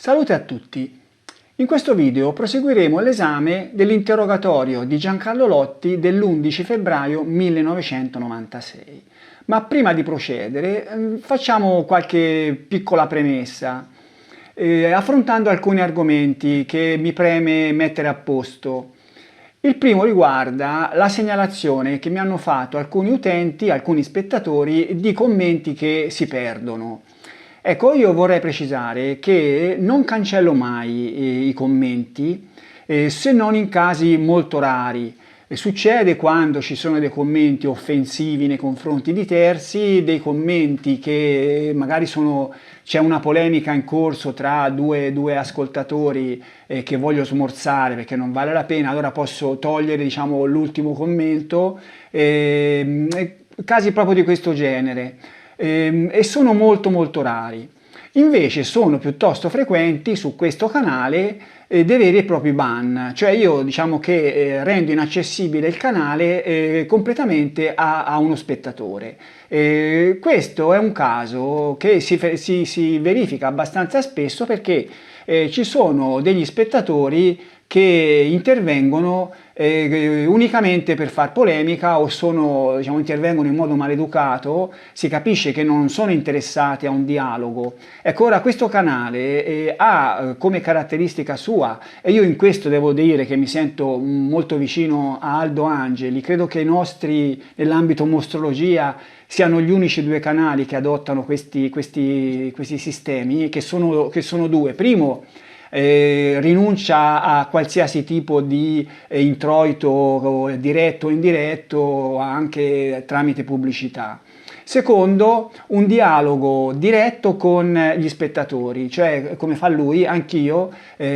Salute a tutti! In questo video proseguiremo l'esame dell'interrogatorio di Giancarlo Lotti dell'11 febbraio 1996. Ma prima di procedere facciamo qualche piccola premessa, affrontando alcuni argomenti che mi preme mettere a posto. Il primo riguarda la segnalazione che mi hanno fatto alcuni utenti, alcuni spettatori, di commenti che si perdono. Ecco, io vorrei precisare che non cancello mai i commenti, se non in casi molto rari. Succede quando ci sono dei commenti offensivi nei confronti di terzi, dei commenti che magari c'è una polemica in corso tra due ascoltatori che voglio smorzare perché non vale la pena, allora posso togliere, diciamo, l'ultimo commento, casi proprio di questo genere. E sono molto rari. Invece sono piuttosto frequenti su questo canale dei veri e propri ban, cioè io diciamo che rendo inaccessibile il canale completamente a uno spettatore. Questo è un caso che si verifica abbastanza spesso perché ci sono degli spettatori che intervengono unicamente per far polemica o intervengono in modo maleducato, si capisce che non sono interessati a un dialogo. Ecco, ora questo canale ha come caratteristica sua, e io in questo devo dire che mi sento molto vicino a Aldo Angeli, credo che i nostri nell'ambito mostrologia siano gli unici due canali che adottano questi sistemi, che sono due. Primo, rinuncia a qualsiasi tipo di introito diretto o indiretto anche tramite pubblicità. Secondo, un dialogo diretto con gli spettatori, cioè come fa lui, anch'io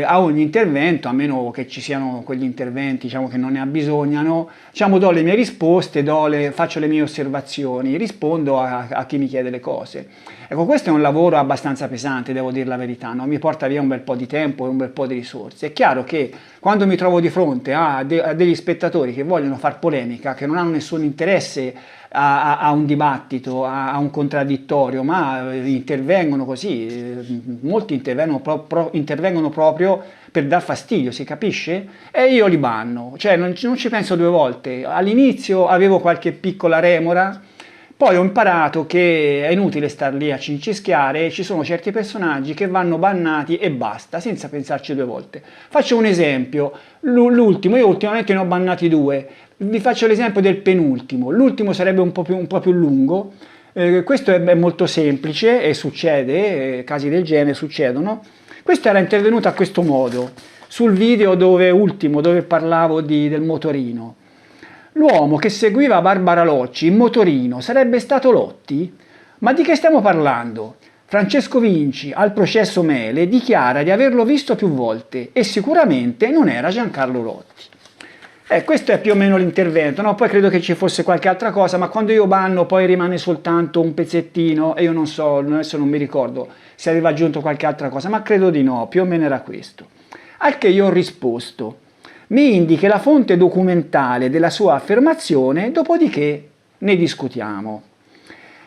a ogni intervento, a meno che ci siano quegli interventi che non ne abbisognano, do le mie risposte, faccio le mie osservazioni, rispondo a chi mi chiede le cose. Ecco, questo è un lavoro abbastanza pesante, devo dire la verità, no? Mi porta via un bel po' di tempo e un bel po' di risorse. È chiaro che quando mi trovo di fronte a degli spettatori che vogliono far polemica, che non hanno nessun interesse a un dibattito, a un contraddittorio, ma intervengono così, molti intervengono proprio per dar fastidio, si capisce? E io li banno, cioè non ci penso due volte. All'inizio avevo qualche piccola remora, poi ho imparato che è inutile star lì a cincischiare, ci sono certi personaggi che vanno bannati e basta, senza pensarci due volte. Faccio un esempio, l'ultimo, io ultimamente ne ho bannati due, vi faccio l'esempio del penultimo, l'ultimo sarebbe un po' più lungo, questo è molto semplice e succede, casi del genere succedono. Questo era intervenuto a questo modo, sul video dove parlavo del motorino. L'uomo che seguiva Barbara Locci in motorino sarebbe stato Lotti? Ma di che stiamo parlando? Francesco Vinci, al processo Mele, dichiara di averlo visto più volte e sicuramente non era Giancarlo Lotti. Questo è più o meno l'intervento, no? Poi credo che ci fosse qualche altra cosa, ma quando io banno poi rimane soltanto un pezzettino e io non so, adesso non mi ricordo se aveva aggiunto qualche altra cosa, ma credo di no, più o meno era questo. Al che io ho risposto: mi indichi la fonte documentale della sua affermazione, dopodiché ne discutiamo.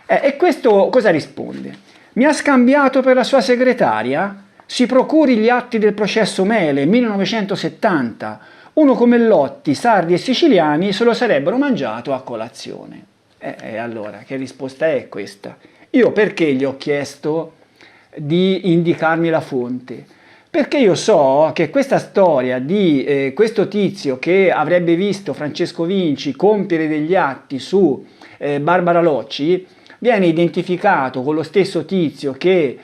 E questo cosa risponde? Mi ha scambiato per la sua segretaria? Si procuri gli atti del processo Mele 1970. Uno come Lotti, sardi e siciliani se lo sarebbero mangiato a colazione. Allora, che risposta è questa? Io perché gli ho chiesto di indicarmi la fonte? Perché io so che questa storia di questo tizio che avrebbe visto Francesco Vinci compiere degli atti su Barbara Locci viene identificato con lo stesso tizio che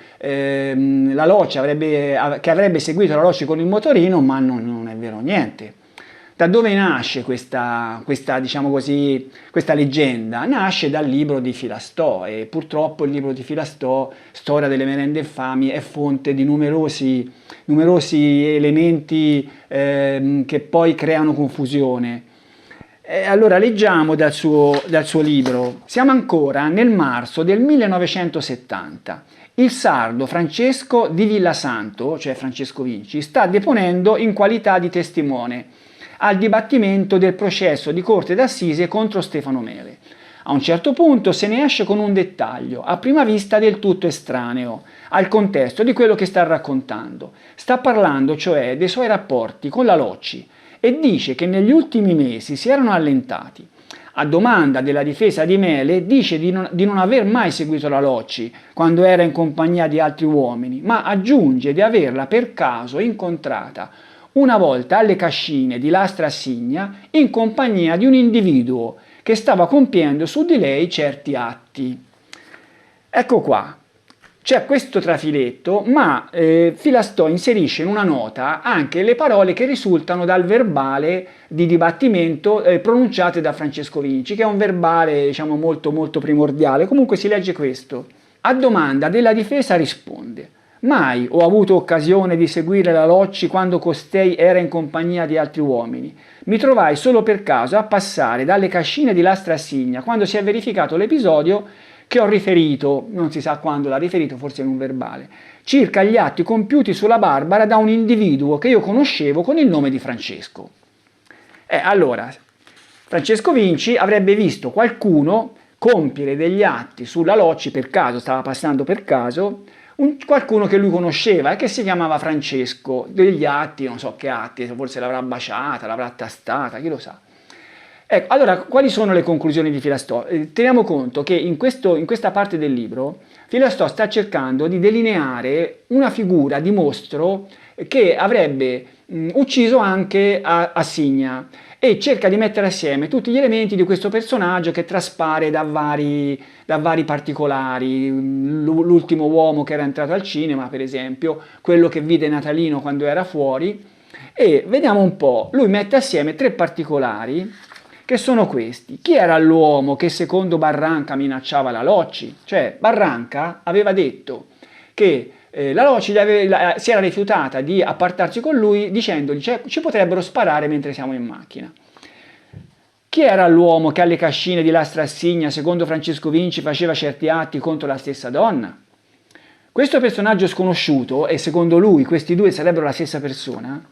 avrebbe seguito la Locci con il motorino, ma non è vero niente. Da dove nasce questa leggenda? Nasce dal libro di Filastò, e purtroppo il libro di Filastò, Storia delle merende infami, è fonte di numerosi elementi che poi creano confusione. Allora leggiamo dal suo libro. Siamo ancora nel marzo del 1970. Il sardo Francesco di Villasanto, cioè Francesco Vinci, sta deponendo in qualità di testimone al dibattimento del processo di corte d'assise contro Stefano Mele. A un certo punto se ne esce con un dettaglio, a prima vista del tutto estraneo al contesto di quello che sta raccontando. Sta parlando cioè dei suoi rapporti con la Locci e dice che negli ultimi mesi si erano allentati. A domanda della difesa di Mele dice di non aver mai seguito la Locci quando era in compagnia di altri uomini, ma aggiunge di averla per caso incontrata una volta alle Cascine di Lastra a Signa in compagnia di un individuo che stava compiendo su di lei certi atti. Ecco qua, c'è questo trafiletto, ma Filastò inserisce in una nota anche le parole che risultano dal verbale di dibattimento pronunciate da Francesco Vinci, che è un verbale diciamo molto molto primordiale. Comunque si legge questo. A domanda della difesa risponde: mai ho avuto occasione di seguire la Locci quando costei era in compagnia di altri uomini. Mi trovai solo per caso a passare dalle Cascine di Lastra a Signa quando si è verificato l'episodio che ho riferito, non si sa quando l'ha riferito, forse in un verbale, circa gli atti compiuti sulla Barbara da un individuo che io conoscevo con il nome di Francesco. Allora, Francesco Vinci avrebbe visto qualcuno compiere degli atti sulla Locci per caso, stava passando per caso, qualcuno che lui conosceva e che si chiamava Francesco, degli atti, non so che atti, forse l'avrà baciata, l'avrà tastata, chi lo sa. Ecco, allora, quali sono le conclusioni di Filastò? Teniamo conto che in questa parte del libro Filastò sta cercando di delineare una figura di mostro che avrebbe ucciso anche a Signa e cerca di mettere assieme tutti gli elementi di questo personaggio che traspare da vari particolari, l'ultimo uomo che era entrato al cinema per esempio, quello che vide Natalino quando era fuori, e vediamo un po', lui mette assieme 3 particolari che sono questi. Chi era l'uomo che secondo Barranca minacciava la Locci? Cioè Barranca aveva detto che la Locci si era rifiutata di appartarsi con lui dicendogli ci potrebbero sparare mentre siamo in macchina. Chi era l'uomo che alle Cascine di Lastra a Signa, secondo Francesco Vinci, faceva certi atti contro la stessa donna? Questo personaggio sconosciuto, e secondo lui questi due sarebbero la stessa persona,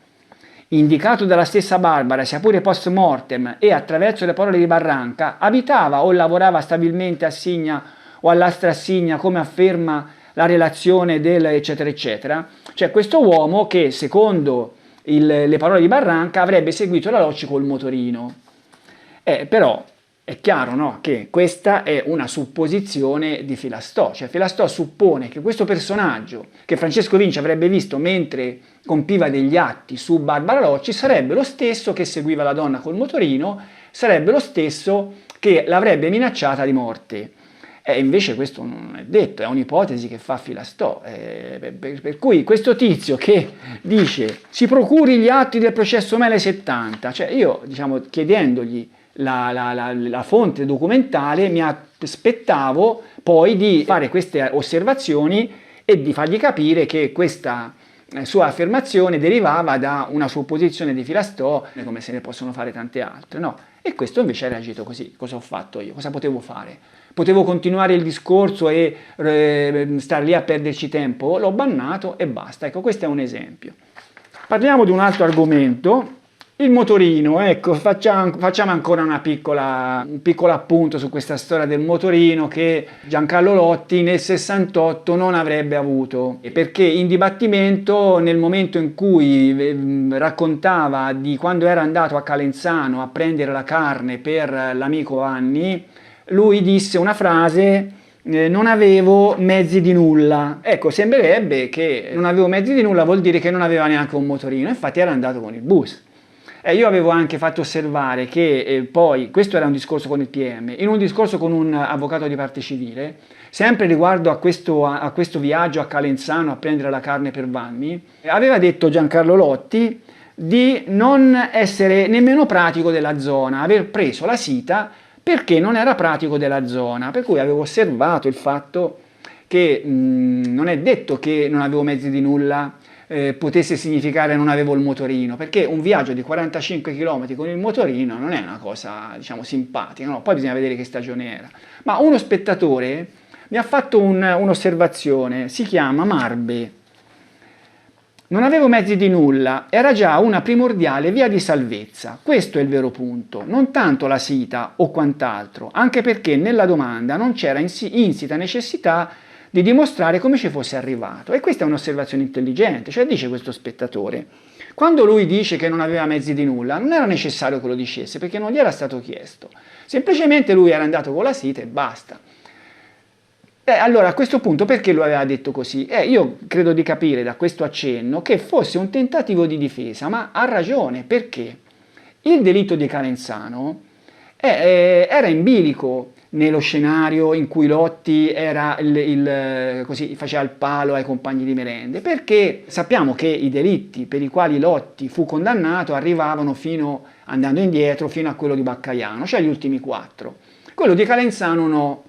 indicato dalla stessa Barbara, sia pure post mortem e attraverso le parole di Barranca, abitava o lavorava stabilmente a Signa o all'Astra a Signa, come afferma la relazione del eccetera eccetera. Cioè questo uomo che, secondo le parole di Barranca, avrebbe seguito la Locci col motorino. Però è chiaro, no, che questa è una supposizione di Filastò, cioè Filastò suppone che questo personaggio che Francesco Vinci avrebbe visto mentre compiva degli atti su Barbara Locci sarebbe lo stesso che seguiva la donna col motorino, sarebbe lo stesso che l'avrebbe minacciata di morte. Invece questo non è detto, è un'ipotesi che fa Filastò, per cui questo tizio che dice si procuri gli atti del processo Mele 70, cioè io diciamo chiedendogli la fonte documentale mi aspettavo poi di fare queste osservazioni e di fargli capire che questa sua affermazione derivava da una supposizione di Filastò, come se ne possono fare tante altre, no? E questo invece ha reagito così. Cosa ho fatto io? Cosa potevo fare? Potevo continuare il discorso e stare lì a perderci tempo? L'ho bannato e basta. Ecco, questo è un esempio. Parliamo di un altro argomento. Il motorino, ecco, facciamo ancora un piccolo appunto su questa storia del motorino che Giancarlo Lotti nel 68 non avrebbe avuto, perché in dibattimento nel momento in cui raccontava di quando era andato a Calenzano a prendere la carne per l'amico Vanni, lui disse una frase: non avevo mezzi di nulla. Ecco, sembrerebbe che non avevo mezzi di nulla vuol dire che non aveva neanche un motorino, infatti era andato con il bus. Io avevo anche fatto osservare che poi, questo era un discorso con il PM, in un discorso con un avvocato di parte civile, sempre riguardo a questo viaggio a Calenzano a prendere la carne per Vanni, aveva detto Giancarlo Lotti di non essere nemmeno pratico della zona, aver preso la sita perché non era pratico della zona, per cui avevo osservato il fatto che non è detto che non avevo mezzi di nulla potesse significare non avevo il motorino, perché un viaggio di 45 km con il motorino non è una cosa, diciamo, simpatica, no? Poi bisogna vedere che stagione era. Ma uno spettatore mi ha fatto un'osservazione, si chiama Marbe. Non avevo mezzi di nulla, era già una primordiale via di salvezza. Questo è il vero punto, non tanto la sita o quant'altro, anche perché nella domanda non c'era insita necessità di dimostrare come ci fosse arrivato. E questa è un'osservazione intelligente, cioè dice questo spettatore. Quando lui dice che non aveva mezzi di nulla, non era necessario che lo dicesse, perché non gli era stato chiesto. Semplicemente lui era andato con la sita e basta. Allora a questo punto perché lo aveva detto così? Io credo di capire da questo accenno che fosse un tentativo di difesa, ma ha ragione, perché il delitto di Calenzano era in bilico nello scenario in cui Lotti era così, faceva il palo ai compagni di merende, perché sappiamo che i delitti per i quali Lotti fu condannato arrivavano andando indietro, fino a quello di Baccaiano, cioè gli ultimi 4. Quello di Calenzano no.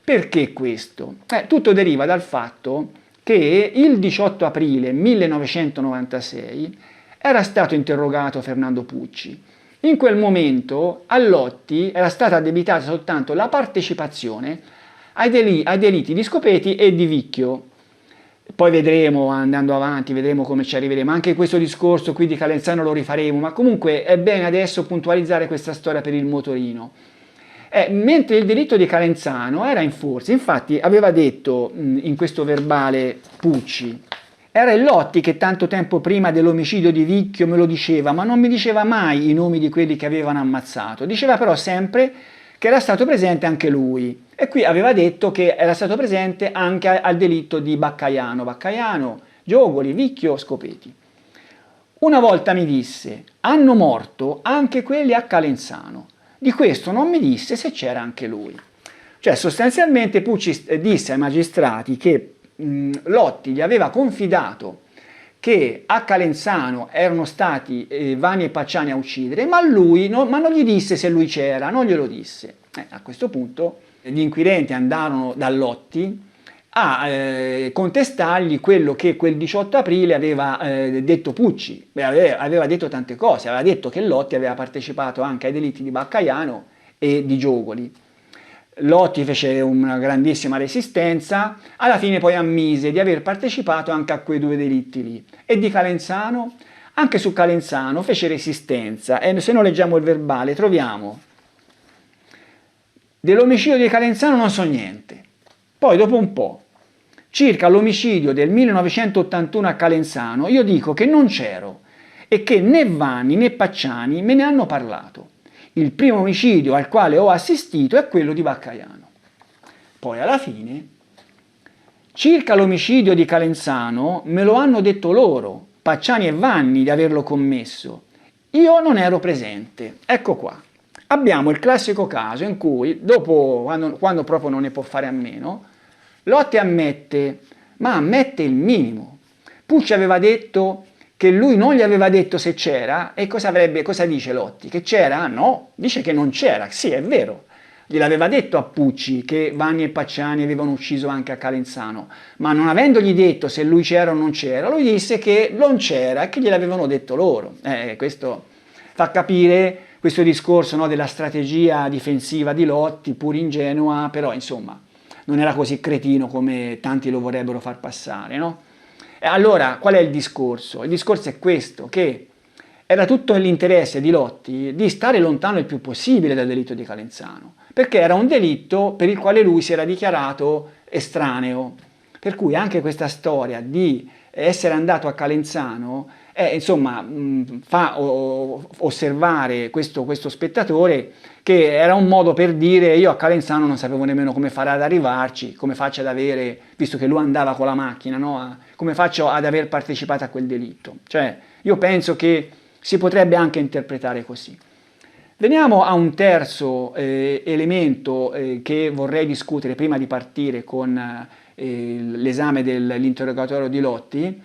Perché questo? Tutto deriva dal fatto che il 18 aprile 1996 era stato interrogato Fernando Pucci. In quel momento a Lotti era stata addebitata soltanto la partecipazione ai delitti di Scopeti e di Vicchio. Poi vedremo, andando avanti, vedremo come ci arriveremo. Anche questo discorso qui di Calenzano lo rifaremo, ma comunque è bene adesso puntualizzare questa storia per il motorino. Mentre il delitto di Calenzano era in forza, infatti aveva detto in questo verbale Pucci: era il Lotti che tanto tempo prima dell'omicidio di Vicchio me lo diceva, ma non mi diceva mai i nomi di quelli che avevano ammazzato, diceva però sempre che era stato presente anche lui. E qui aveva detto che era stato presente anche al delitto di Baccaiano, Giogoli, Vicchio, Scopeti. Una volta mi disse: hanno morto anche quelli a Calenzano. Di questo non mi disse se c'era anche lui. Cioè sostanzialmente Pucci disse ai magistrati che Lotti gli aveva confidato che a Calenzano erano stati Vanni e Pacciani a uccidere, ma non gli disse se lui c'era, non glielo disse. A questo punto gli inquirenti andarono da Lotti a contestargli quello che quel 18 aprile aveva detto Pucci. Aveva detto tante cose, aveva detto che Lotti aveva partecipato anche ai delitti di Baccaiano e di Giogoli. Lotti fece una grandissima resistenza, alla fine poi ammise di aver partecipato anche a quei 2 delitti lì. E di Calenzano? Anche su Calenzano fece resistenza, e se noi leggiamo il verbale troviamo: dell'omicidio di Calenzano non so niente. Poi dopo un po', circa l'omicidio del 1981 a Calenzano, io dico che non c'ero e che né Vanni né Pacciani me ne hanno parlato. Il primo omicidio al quale ho assistito è quello di Baccaiano. Poi alla fine, circa l'omicidio di Calenzano me lo hanno detto loro, Pacciani e Vanni, di averlo commesso. Io non ero presente. Ecco qua. Abbiamo il classico caso in cui, dopo, quando proprio non ne può fare a meno, Lotti ammette, ma ammette il minimo. Pucci aveva detto che lui non gli aveva detto se c'era, e cosa dice Lotti? Che c'era? No, dice che non c'era. Sì, è vero. Gliel'aveva detto a Pucci che Vanni e Pacciani avevano ucciso anche a Calenzano, ma non avendogli detto se lui c'era o non c'era, lui disse che non c'era e che gliel'avevano detto loro. Questo fa capire questo discorso, no, della strategia difensiva di Lotti, pur ingenua, però insomma non era così cretino come tanti lo vorrebbero far passare, no? E allora qual è il discorso? Il discorso è questo, che era tutto nell'interesse di Lotti di stare lontano il più possibile dal delitto di Calenzano, perché era un delitto per il quale lui si era dichiarato estraneo. Per cui anche questa storia di essere andato a Calenzano insomma, fa osservare questo spettatore che era un modo per dire: io a Calenzano non sapevo nemmeno come fare ad arrivarci, come faccio ad avere, visto che lui andava con la macchina, no? Come faccio ad aver partecipato a quel delitto? Cioè, io penso che si potrebbe anche interpretare così. Veniamo a un terzo elemento che vorrei discutere prima di partire con l'esame dell'interrogatorio di Lotti,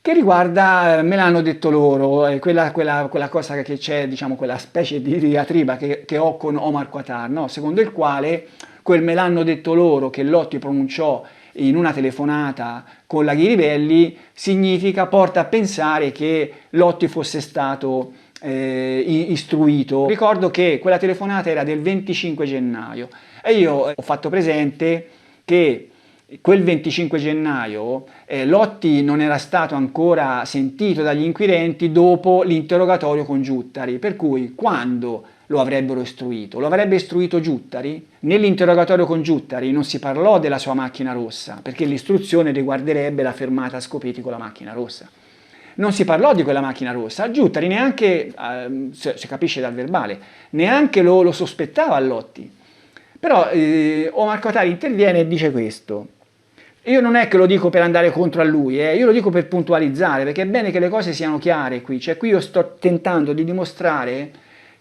che riguarda, me l'hanno detto loro, quella cosa che c'è, diciamo, quella specie di diatriba che ho con Omar Qatar, no? Secondo il quale quel me l'hanno detto loro che Lotti pronunciò in una telefonata con la Ghiribelli porta a pensare che Lotti fosse stato istruito. Ricordo che quella telefonata era del 25 gennaio e io ho fatto presente che quel 25 gennaio Lotti non era stato ancora sentito dagli inquirenti dopo l'interrogatorio con Giuttari, per cui quando lo avrebbero istruito? Lo avrebbe istruito Giuttari? Nell'interrogatorio con Giuttari non si parlò della sua macchina rossa, perché l'istruzione riguarderebbe la fermata a Scopeti con la macchina rossa. Non si parlò di quella macchina rossa, Giuttari neanche, si capisce dal verbale, neanche lo sospettava a Lotti. Però Omar Quatari interviene e dice questo. Io non è che lo dico per andare contro a lui, io lo dico per puntualizzare, perché è bene che le cose siano chiare qui. Cioè qui io sto tentando di dimostrare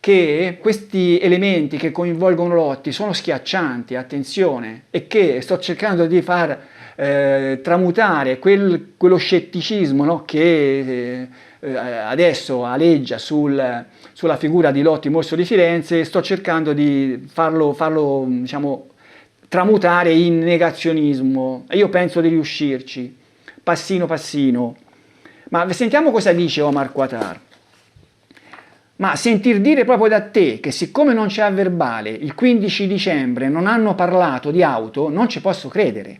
che questi elementi che coinvolgono Lotti sono schiaccianti, attenzione, e che sto cercando di far tramutare quello scetticismo, no, che adesso aleggia sulla figura di Lotti Morso di Firenze, sto cercando di farlo diciamo, tramutare in negazionismo, e io penso di riuscirci, passino passino. Ma sentiamo cosa dice Omar Quatar. Ma sentir dire proprio da te che siccome non c'è a verbale il 15 dicembre non hanno parlato di auto, non ci posso credere.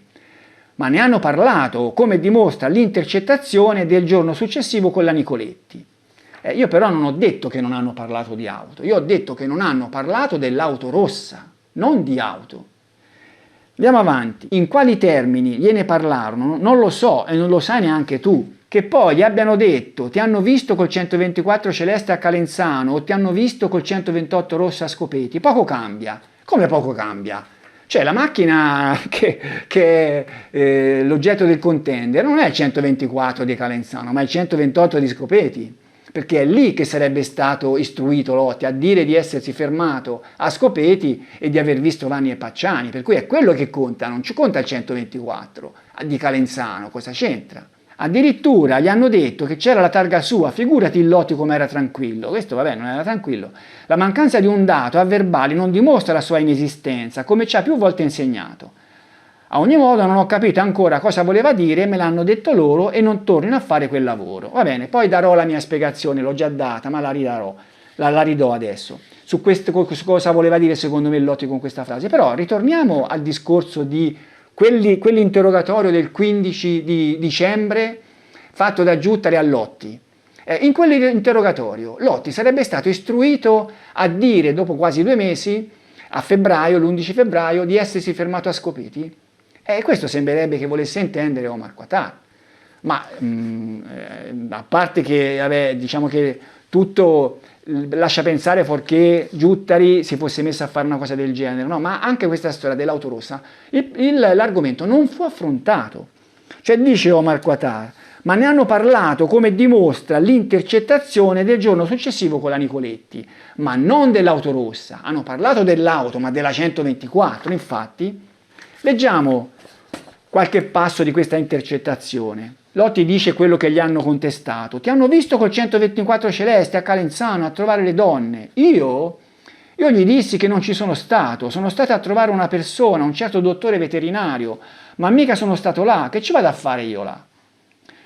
Ma ne hanno parlato, come dimostra l'intercettazione del giorno successivo con la Nicoletti. Io però non ho detto che non hanno parlato di auto, io ho detto che non hanno parlato dell'auto rossa, non di auto. Andiamo avanti. In quali termini gliene parlarono? Non lo so e non lo sai neanche tu. Che poi gli abbiano detto ti hanno visto col 124 celeste a Calenzano o ti hanno visto col 128 rosso a Scopeti, poco cambia. Come poco cambia? Cioè la macchina che è l'oggetto del contender non è il 124 di Calenzano, ma il 128 di Scopeti, perché è lì che sarebbe stato istruito Lotti a dire di essersi fermato a Scopeti e di aver visto Vanni e Pacciani, per cui è quello che conta, non ci conta il 124 di Calenzano, cosa c'entra? Addirittura gli hanno detto che c'era la targa sua, figurati il Lotti come era tranquillo, questo vabbè non era tranquillo. La mancanza di un dato a verbali non dimostra la sua inesistenza, come ci ha più volte insegnato. A ogni modo non ho capito ancora cosa voleva dire, me l'hanno detto loro e non tornino a fare quel lavoro. Va bene, poi darò la mia spiegazione, l'ho già data, ma la ridarò, la ridò adesso, su cosa voleva dire secondo me Lotti con questa frase. Però ritorniamo al discorso di quell'interrogatorio del 15 di dicembre fatto da Giuttari a Lotti. In quell'interrogatorio Lotti sarebbe stato istruito a dire dopo quasi 2 mesi, a febbraio, l'11 febbraio, di essersi fermato a Scopeti? Questo sembrerebbe che volesse intendere Omar Quatar. Ma a parte che, vabbè, diciamo che tutto lascia pensare fuorché Giuttari si fosse messo a fare una cosa del genere, no? Ma anche questa storia dell'auto rossa, l'argomento non fu affrontato. Cioè dice Omar Quatar, ma ne hanno parlato come dimostra l'intercettazione del giorno successivo con la Nicoletti, ma non dell'auto rossa. Hanno parlato dell'auto, ma della 124, infatti. Leggiamo qualche passo di questa intercettazione. Lotti dice quello che gli hanno contestato. Ti hanno visto col 124 celeste a Calenzano a trovare le donne. Io gli dissi che non ci sono stato a trovare una persona, un certo dottore veterinario, ma mica sono stato là, che ci vado a fare io là?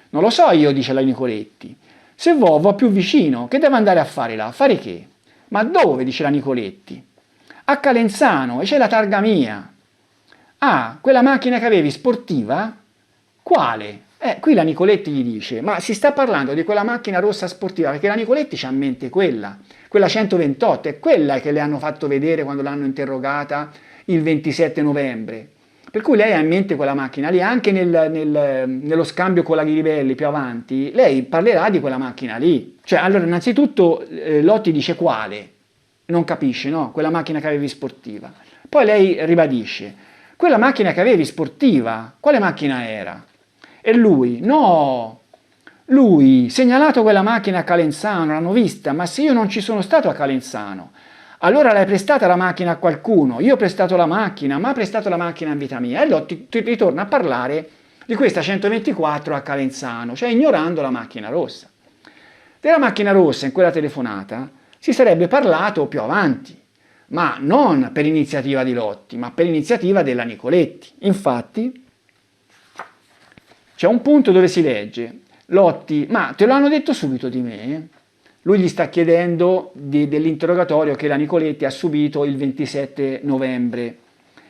Non lo so io, dice la Nicoletti. Se vo più vicino, che devo andare a fare là? Fare che? Ma dove, dice la Nicoletti? A Calenzano, e c'è la targa mia. Ah, quella macchina che avevi sportiva? Quale? Qui la Nicoletti gli dice, ma si sta parlando di quella macchina rossa sportiva, perché la Nicoletti c'ha in mente quella 128, è quella che le hanno fatto vedere quando l'hanno interrogata il 27 novembre. Per cui lei ha in mente quella macchina lì, anche nello scambio con la Ghiribelli più avanti, lei parlerà di quella macchina lì. Cioè, allora, innanzitutto Lotti dice quale, non capisce, no? Quella macchina che avevi sportiva. Poi lei ribadisce, quella macchina che avevi sportiva, quale macchina era? E lui, no, lui, segnalato quella macchina a Calenzano, l'hanno vista, ma se io non ci sono stato a Calenzano, allora l'hai prestata la macchina a qualcuno, io ho prestato la macchina, ma ha prestato la macchina in vita mia. E Lotti ritorna a parlare di questa 124 a Calenzano, cioè ignorando la macchina rossa. Della macchina rossa in quella telefonata si sarebbe parlato più avanti, ma non per iniziativa di Lotti, ma per iniziativa della Nicoletti. Infatti c'è un punto dove si legge, Lotti, ma te l'hanno detto subito di me? Lui gli sta chiedendo dell'interrogatorio che la Nicoletti ha subito il 27 novembre.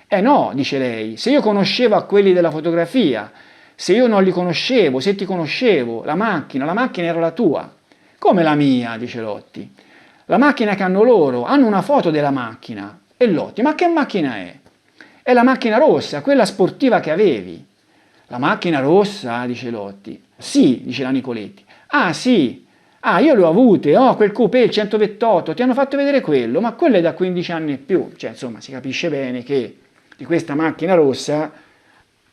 Eh no, dice lei, se io conoscevo a quelli della fotografia, se io non li conoscevo, se ti conoscevo, la macchina era la tua. Come la mia, dice Lotti. La macchina che hanno loro, hanno una foto della macchina. E Lotti, ma che macchina è? È la macchina rossa, quella sportiva che avevi. La macchina rossa, dice Lotti. Sì, dice la Nicoletti. Ah sì, ah io le ho avute, quel coupé, il 128, ti hanno fatto vedere quello, ma quello è da 15 anni e più. Cioè insomma si capisce bene che di questa macchina rossa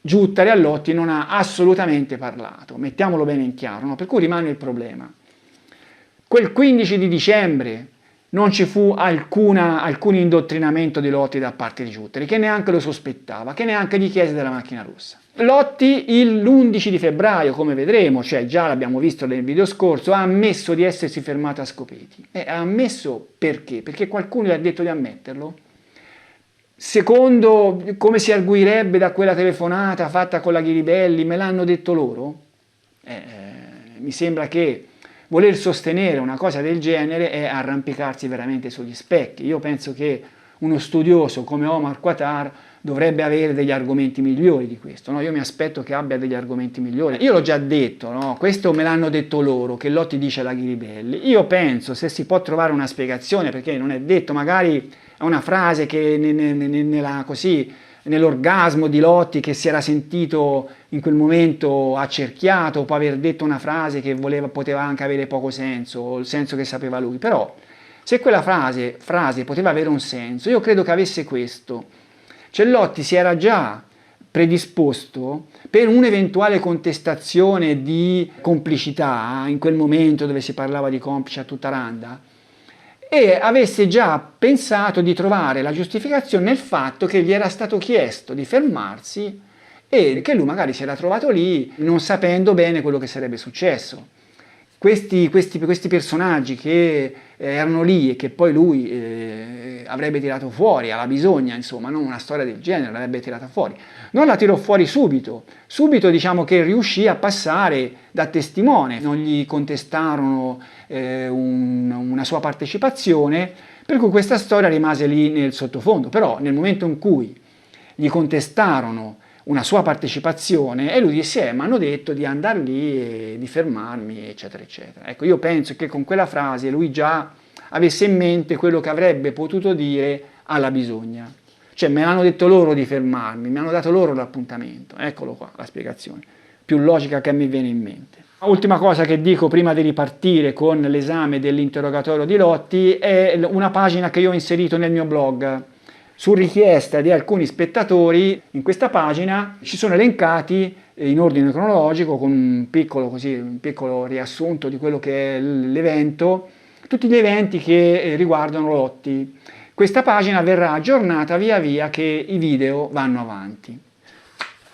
Giuttari a Lotti non ha assolutamente parlato, mettiamolo bene in chiaro, no? Per cui rimane il problema. Quel 15 di dicembre non ci fu alcun indottrinamento di Lotti da parte di Giuttari, che neanche lo sospettava, che neanche gli chiese della macchina rossa. Lotti l'11 di febbraio, come vedremo, cioè già l'abbiamo visto nel video scorso, ha ammesso di essersi fermato a Scopeti. Ha ammesso perché? Perché qualcuno gli ha detto di ammetterlo? Secondo come si arguirebbe da quella telefonata fatta con la Ghiribelli, me l'hanno detto loro? Mi sembra che voler sostenere una cosa del genere è arrampicarsi veramente sugli specchi. Io penso che uno studioso come Omar Quatar dovrebbe avere degli argomenti migliori di questo, no? Io mi aspetto che abbia degli argomenti migliori. Io l'ho già detto, no? Questo me l'hanno detto loro, che Lotti dice alla Ghiribelli. Io penso, se si può trovare una spiegazione, perché non è detto, magari è una frase che nell'orgasmo di Lotti, che si era sentito in quel momento accerchiato, può aver detto una frase che poteva anche avere poco senso, o il senso che sapeva lui. Però se quella frase poteva avere un senso, io credo che avesse questo. Cioè Lotti si era già predisposto per un'eventuale contestazione di complicità in quel momento dove si parlava di complice a tutta randa, e avesse già pensato di trovare la giustificazione nel fatto che gli era stato chiesto di fermarsi e che lui magari si era trovato lì non sapendo bene quello che sarebbe successo. Questi personaggi che erano lì e che poi lui avrebbe tirato fuori alla bisogna, insomma, non una storia del genere, l'avrebbe tirata fuori. Non la tirò fuori subito, diciamo che riuscì a passare da testimone, non gli contestarono una sua partecipazione, per cui questa storia rimase lì nel sottofondo. Però nel momento in cui gli contestarono una sua partecipazione e lui disse mi hanno detto di andare lì e di fermarmi, eccetera eccetera. Ecco, io penso che con quella frase lui già avesse in mente quello che avrebbe potuto dire alla bisogna. Cioè me l'hanno detto loro di fermarmi, mi hanno dato loro l'appuntamento. Eccolo qua la spiegazione più logica che mi viene in mente. Ultima cosa che dico prima di ripartire con l'esame dell'interrogatorio di Lotti è una pagina che io ho inserito nel mio blog. Su richiesta di alcuni spettatori, in questa pagina ci sono elencati in ordine cronologico, con un piccolo riassunto di quello che è l'evento, tutti gli eventi che riguardano Lotti. Questa pagina verrà aggiornata via via che i video vanno avanti.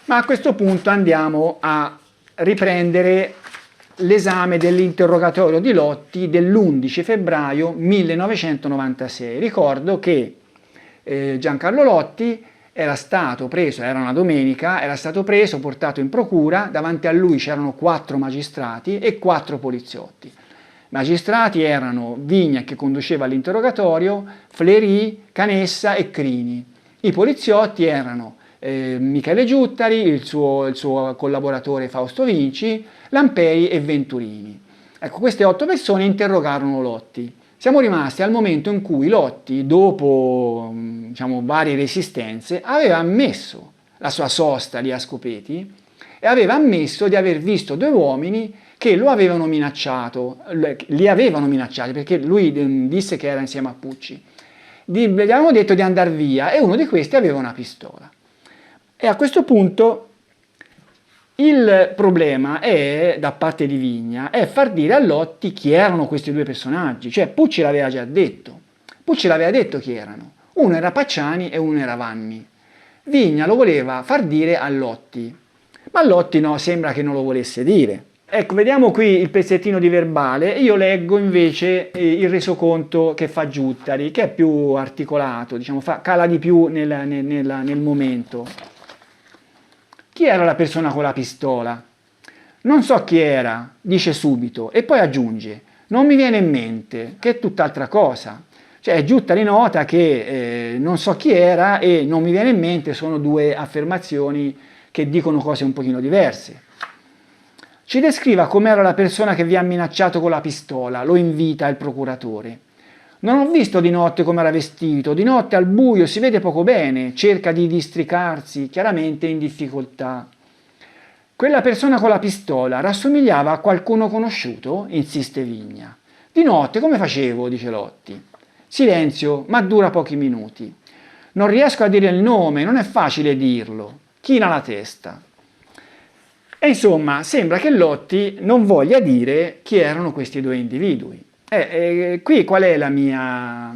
Ma a questo punto andiamo a riprendere l'esame dell'interrogatorio di Lotti dell'11 febbraio 1996. Ricordo che Giancarlo Lotti era stato preso, era una domenica, era stato preso, portato in procura, davanti a lui c'erano 4 magistrati e 4 poliziotti. Magistrati erano Vigna, che conduceva l'interrogatorio, Flery, Canessa e Crini. I poliziotti erano Michele Giuttari, il suo collaboratore Fausto Vinci, Lampei e Venturini. Ecco, queste 8 persone interrogarono Lotti. Siamo rimasti al momento in cui Lotti, dopo varie resistenze, aveva ammesso la sua sosta lì a Scopeti e aveva ammesso di aver visto 2 uomini che lo avevano minacciato, li avevano minacciati perché lui disse che era insieme a Pucci. Gli avevano detto di andare via e uno di questi aveva una pistola. E a questo punto il problema è, da parte di Vigna, è far dire a Lotti chi erano questi 2 personaggi. Cioè Pucci l'aveva già detto. Pucci l'aveva detto chi erano. Uno era Pacciani e uno era Vanni. Vigna lo voleva far dire a Lotti, ma Lotti no, sembra che non lo volesse dire. Ecco, vediamo qui il pezzettino di verbale. Io leggo invece il resoconto che fa Giuttari, che è più articolato, cala di più nel momento. Chi era la persona con la pistola? Non so chi era, dice subito, e poi aggiunge, non mi viene in mente, che è tutt'altra cosa. Cioè Giuttari nota che non so chi era e non mi viene in mente, sono due affermazioni che dicono cose un pochino diverse. Ci descriva com'era la persona che vi ha minacciato con la pistola, lo invita il procuratore. Non ho visto di notte come era vestito, di notte al buio si vede poco bene, cerca di districarsi, chiaramente in difficoltà. Quella persona con la pistola rassomigliava a qualcuno conosciuto? Insiste Vigna. Di notte come facevo? Dice Lotti. Silenzio, ma dura pochi minuti. Non riesco a dire il nome, non è facile dirlo. China la testa. E insomma, sembra che Lotti non voglia dire chi erano questi due individui. Qui qual è la mia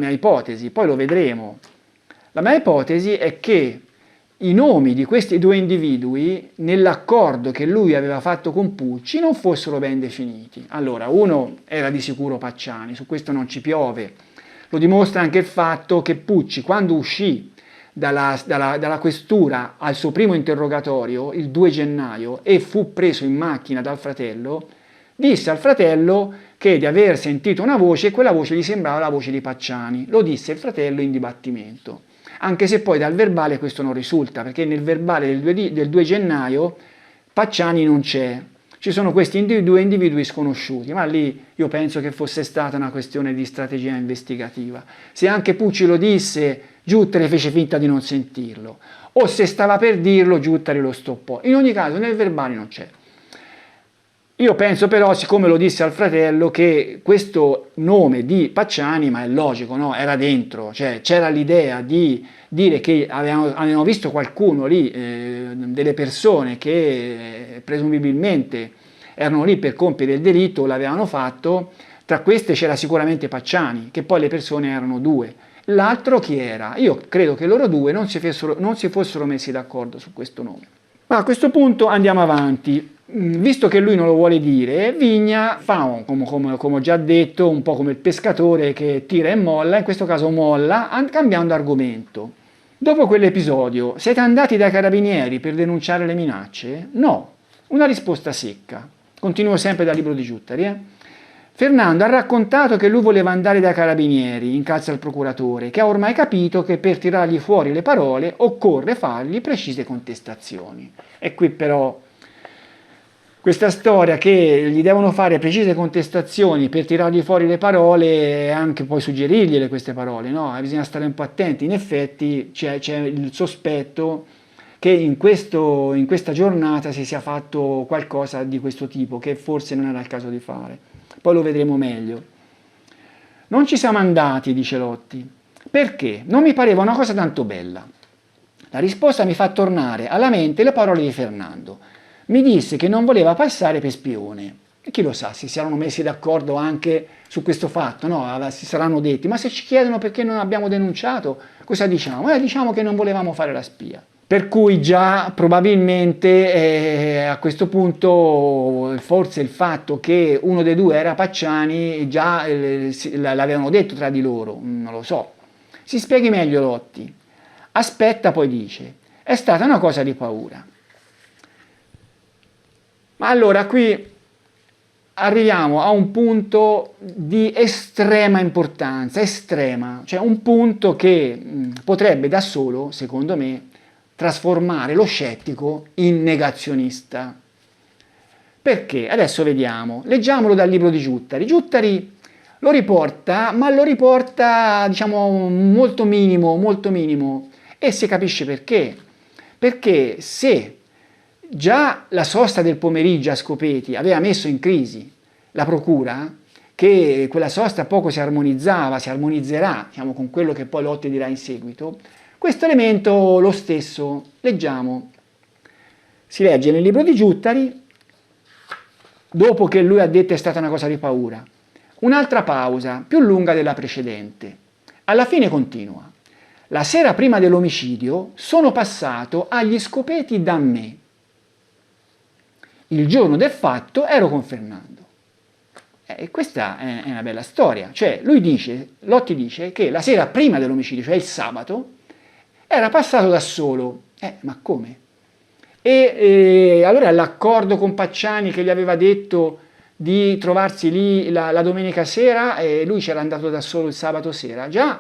ipotesi? Poi lo vedremo. La mia ipotesi è che i nomi di questi due individui, nell'accordo che lui aveva fatto con Pucci, non fossero ben definiti. Allora, uno era di sicuro Pacciani, su questo non ci piove. Lo dimostra anche il fatto che Pucci, quando uscì dalla questura al suo primo interrogatorio, il 2 gennaio, e fu preso in macchina dal fratello, disse al fratello che di aver sentito una voce e quella voce gli sembrava la voce di Pacciani. Lo disse il fratello in dibattimento. Anche se poi dal verbale questo non risulta, perché nel verbale del 2 gennaio Pacciani non c'è. Ci sono questi due individui sconosciuti, ma lì io penso che fosse stata una questione di strategia investigativa. Se anche Pucci lo disse, Giuttari fece finta di non sentirlo, o se stava per dirlo, Giuttari lo stoppò. In ogni caso nel verbale non c'è. Io penso però, siccome lo disse al fratello, che questo nome di Pacciani, ma è logico, no? Era dentro, cioè c'era l'idea di dire che avevano visto qualcuno lì, delle persone che presumibilmente erano lì per compiere il delitto, l'avevano fatto, tra queste c'era sicuramente Pacciani, che poi le persone erano due. L'altro chi era? Io credo che loro due non si fossero messi d'accordo su questo nome. Ma a questo punto andiamo avanti. Visto che lui non lo vuole dire, Vigna fa, come ho già detto, un po' come il pescatore che tira e molla, in questo caso molla, cambiando argomento. Dopo quell'episodio, siete andati dai carabinieri per denunciare le minacce? No, una risposta secca. Continuo sempre dal libro di Giuttari. Fernando ha raccontato che lui voleva andare dai carabinieri, incalza il procuratore, che ha ormai capito che per tirargli fuori le parole occorre fargli precise contestazioni. E qui però questa storia che gli devono fare precise contestazioni per tirargli fuori le parole e anche poi suggerirgliele queste parole, no? Bisogna stare un po' attenti. In effetti c'è il sospetto che in questa giornata si sia fatto qualcosa di questo tipo, che forse non era il caso di fare. Poi lo vedremo meglio. Non ci siamo andati, dice Lotti, perché non mi pareva una cosa tanto bella. La risposta mi fa tornare alla mente le parole di Fernando. Mi disse che non voleva passare per spione. E chi lo sa, si saranno messi d'accordo anche su questo fatto, no? Si saranno detti, ma se ci chiedono perché non abbiamo denunciato, cosa diciamo? Diciamo che non volevamo fare la spia. Per cui già probabilmente a questo punto forse il fatto che uno dei due era Pacciani già l'avevano detto tra di loro, non lo so. Si spieghi meglio Lotti. Aspetta, poi dice, è stata una cosa di paura. Ma allora qui arriviamo a un punto di estrema importanza, cioè un punto che potrebbe da solo, secondo me, trasformare lo scettico in negazionista. Perché? Adesso vediamo. Leggiamolo dal libro di Giuttari. Giuttari lo riporta, ma lo riporta, diciamo, molto minimo, e si capisce perché. Perché se già la sosta del pomeriggio a Scopeti aveva messo in crisi la procura, che quella sosta poco si armonizzerà, diciamo, con quello che poi Lotti dirà in seguito, questo elemento lo stesso. Leggiamo. Si legge nel libro di Giuttari, dopo che lui ha detto è stata una cosa di paura. Un'altra pausa, più lunga della precedente. Alla fine continua. La sera prima dell'omicidio sono passato agli Scopeti da me. Il giorno del fatto ero con Fernando. E questa è una bella storia. Cioè, Lotti dice che la sera prima dell'omicidio, cioè il sabato, era passato da solo. Ma come? Allora l'accordo con Pacciani che gli aveva detto di trovarsi lì la domenica sera e lui c'era andato da solo il sabato sera. Già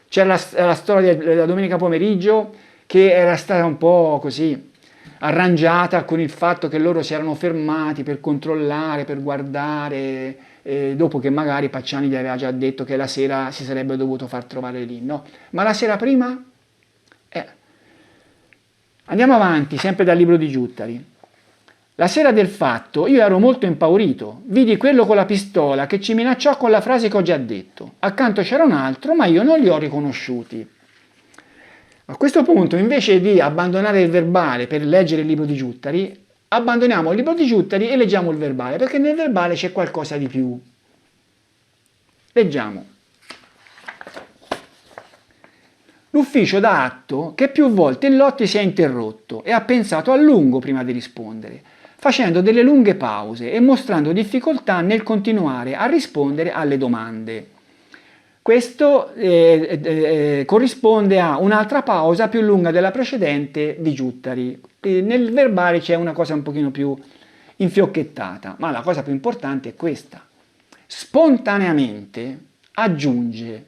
c'era la storia della domenica pomeriggio che era stata un po' così arrangiata con il fatto che loro si erano fermati per controllare, per guardare, dopo che magari Pacciani gli aveva già detto che la sera si sarebbe dovuto far trovare lì, no? Ma la sera prima? Andiamo avanti, sempre dal libro di Giuttari. La sera del fatto io ero molto impaurito, vidi quello con la pistola che ci minacciò con la frase che ho già detto. Accanto c'era un altro, ma io non li ho riconosciuti. A questo punto, invece di abbandonare il verbale per leggere il libro di Giuttari, abbandoniamo il libro di Giuttari e leggiamo il verbale, perché nel verbale c'è qualcosa di più. Leggiamo. L'ufficio dà atto che più volte il Lotti si è interrotto e ha pensato a lungo prima di rispondere, facendo delle lunghe pause e mostrando difficoltà nel continuare a rispondere alle domande. Questo corrisponde a un'altra pausa più lunga della precedente di Giuttari. Nel verbale c'è una cosa un pochino più infiocchettata, ma la cosa più importante è questa. Spontaneamente aggiunge.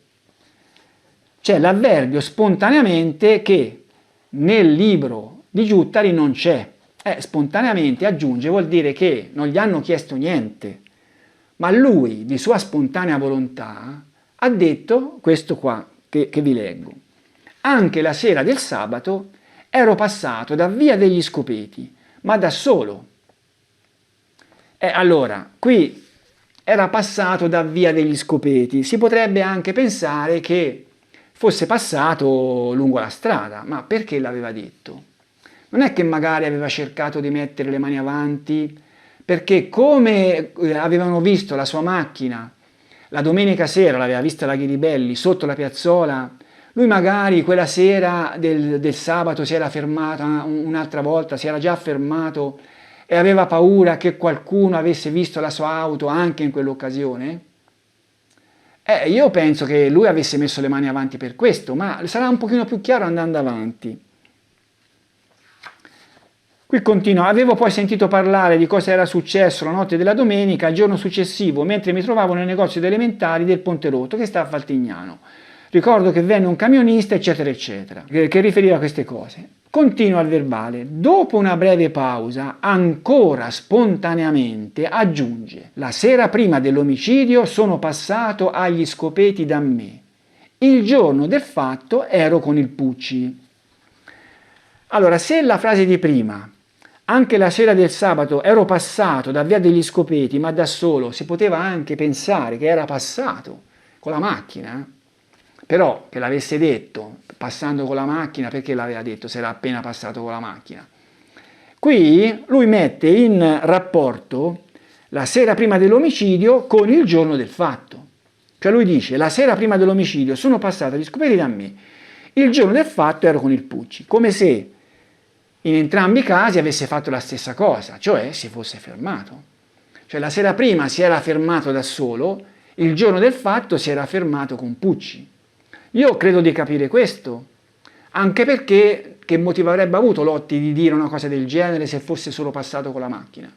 C'è l'avverbio spontaneamente che nel libro di Giuttari non c'è. Spontaneamente aggiunge vuol dire che non gli hanno chiesto niente, ma lui di sua spontanea volontà ha detto questo qua che vi leggo. Anche la sera del sabato ero passato da via degli Scopeti, ma da solo. Allora, qui era passato da via degli Scopeti, si potrebbe anche pensare che fosse passato lungo la strada, ma perché l'aveva detto? Non è che magari aveva cercato di mettere le mani avanti, perché come avevano visto la sua macchina la domenica sera, l'aveva vista la Ghiribelli sotto la piazzola, lui magari quella sera del sabato si era fermato un'altra volta, si era già fermato e aveva paura che qualcuno avesse visto la sua auto anche in quell'occasione? Io penso che lui avesse messo le mani avanti per questo, ma sarà un pochino più chiaro andando avanti. Qui continua, avevo poi sentito parlare di cosa era successo la notte della domenica, il giorno successivo, mentre mi trovavo nel negozio di elementari del Ponte Rotto, che sta a Faltignano. Ricordo che venne un camionista, eccetera, eccetera, che riferiva a queste cose. Continua il verbale. Dopo una breve pausa, ancora spontaneamente, aggiunge: la sera prima dell'omicidio sono passato agli Scopeti da me. Il giorno del fatto ero con il Pucci. Allora, se la frase di prima, anche la sera del sabato ero passato da via degli Scopeti, ma da solo, si poteva anche pensare che era passato con la macchina, però che l'avesse detto passando con la macchina, perché l'aveva detto se era appena passato con la macchina? Qui lui mette in rapporto la sera prima dell'omicidio con il giorno del fatto. Cioè lui dice, la sera prima dell'omicidio sono passato agli Scopeti da me, il giorno del fatto ero con il Pucci, come se in entrambi i casi avesse fatto la stessa cosa, cioè si fosse fermato. Cioè la sera prima si era fermato da solo, il giorno del fatto si era fermato con Pucci. Io credo di capire questo, anche perché che motivo avrebbe avuto Lotti di dire una cosa del genere se fosse solo passato con la macchina?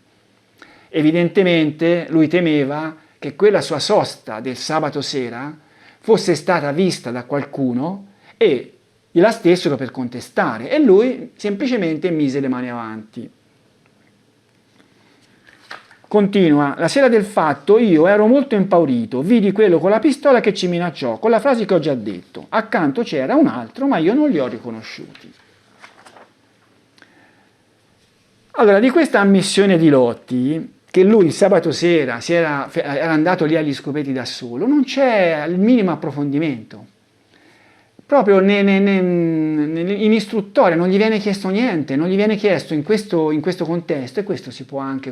Evidentemente lui temeva che quella sua sosta del sabato sera fosse stata vista da qualcuno e gliela stessero per contestare e lui semplicemente mise le mani avanti. Continua, la sera del fatto io ero molto impaurito, vidi quello con la pistola che ci minacciò, con la frase che ho già detto. Accanto c'era un altro, ma io non li ho riconosciuti. Allora, di questa ammissione di Lotti, che lui il sabato sera era andato lì agli Scopeti da solo, non c'è il minimo approfondimento. Proprio in istruttoria non gli viene chiesto niente, non gli viene chiesto in questo contesto, e questo si può anche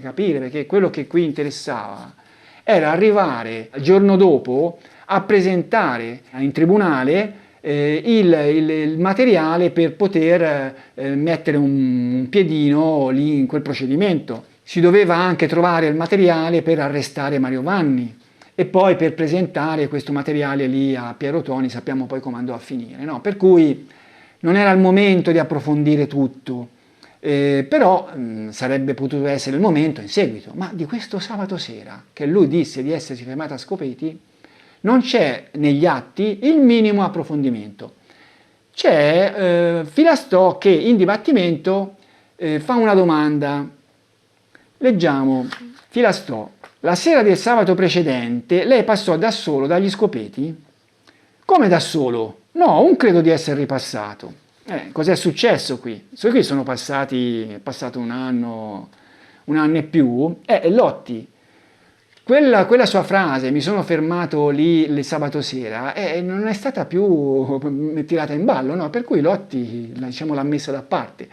capire, perché quello che qui interessava era arrivare il giorno dopo a presentare in tribunale il materiale per poter mettere un piedino lì in quel procedimento. Si doveva anche trovare il materiale per arrestare Mario Vanni e poi per presentare questo materiale lì a Piero Toni, sappiamo poi come andò a finire, no? Per cui non era il momento di approfondire tutto. però sarebbe potuto essere il momento in seguito. Ma di questo sabato sera, che lui disse di essersi fermato a Scopeti, non c'è negli atti il minimo approfondimento. C'è Filastò che in dibattimento fa una domanda. Leggiamo, Filastò: la sera del sabato precedente lei passò da solo dagli Scopeti? Come da solo? No, non credo di essere ripassato. Cos'è successo qui? Qui sono è passato un anno e più, Lotti, quella sua frase, mi sono fermato lì il sabato sera, non è stata più tirata in ballo, no? Per cui Lotti, diciamo, l'ha messa da parte.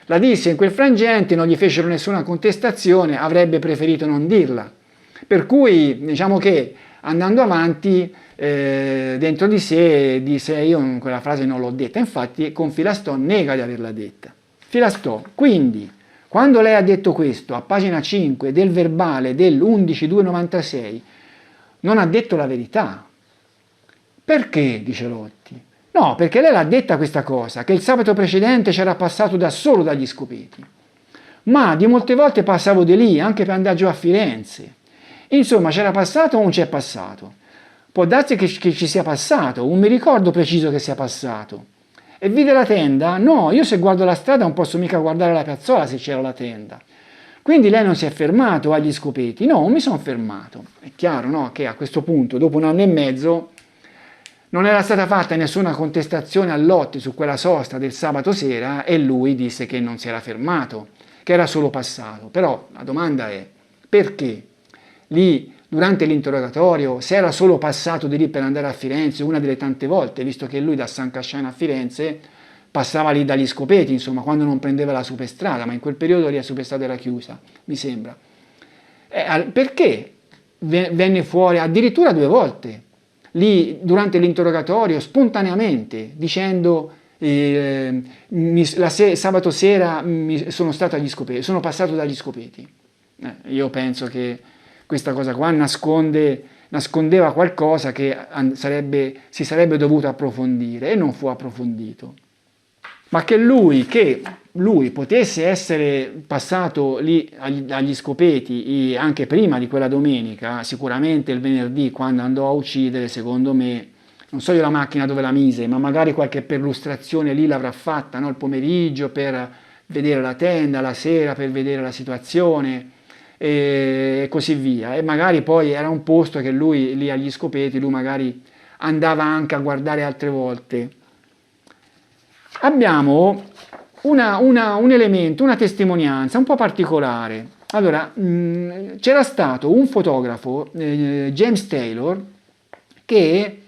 La disse in quel frangente, non gli fecero nessuna contestazione, avrebbe preferito non dirla. Per cui diciamo che andando avanti dentro di sé disse io quella frase non l'ho detta, infatti con Filastò nega di averla detta. Filastò, quindi, quando lei ha detto questo a pagina 5 del verbale dell'11/2/96, non ha detto la verità. Perché? Dice Lotti. No, perché lei l'ha detta questa cosa, che il sabato precedente c'era passato da solo dagli Scopeti. Ma di molte volte passavo di lì, anche per andare giù a Firenze. Insomma, c'era passato o non c'è passato? Può darsi che ci sia passato, non mi ricordo preciso che sia passato. E vide la tenda? No, io se guardo la strada non posso mica guardare la piazzola se c'era la tenda. Quindi lei non si è fermato agli Scopeti? No, non mi sono fermato. È chiaro, no, che a questo punto, dopo un anno e mezzo, non era stata fatta nessuna contestazione a Lotti su quella sosta del sabato sera e lui disse che non si era fermato, che era solo passato. Però la domanda è, perché lì durante l'interrogatorio, se era solo passato di lì per andare a Firenze, una delle tante volte, visto che lui da San Casciano a Firenze passava lì dagli Scopeti, insomma, quando non prendeva la superstrada, ma in quel periodo lì la superstrada era chiusa, mi sembra. Perché venne fuori addirittura 2 volte, lì durante l'interrogatorio, spontaneamente, dicendo sabato sera sono passato dagli Scopeti. Io penso che questa cosa qua nascondeva qualcosa che si sarebbe dovuto approfondire e non fu approfondito. Ma che lui potesse essere passato lì agli Scopeti anche prima di quella domenica, sicuramente il venerdì quando andò a uccidere, secondo me, non so io la macchina dove la mise, ma magari qualche perlustrazione lì l'avrà fatta, no? Il pomeriggio per vedere la tenda, la sera per vedere la situazione e così via. E magari poi era un posto che lui lì agli Scopeti, lui magari andava anche a guardare altre volte. Abbiamo un elemento, una testimonianza un po' particolare. Allora, c'era stato un fotografo, James Taylor, che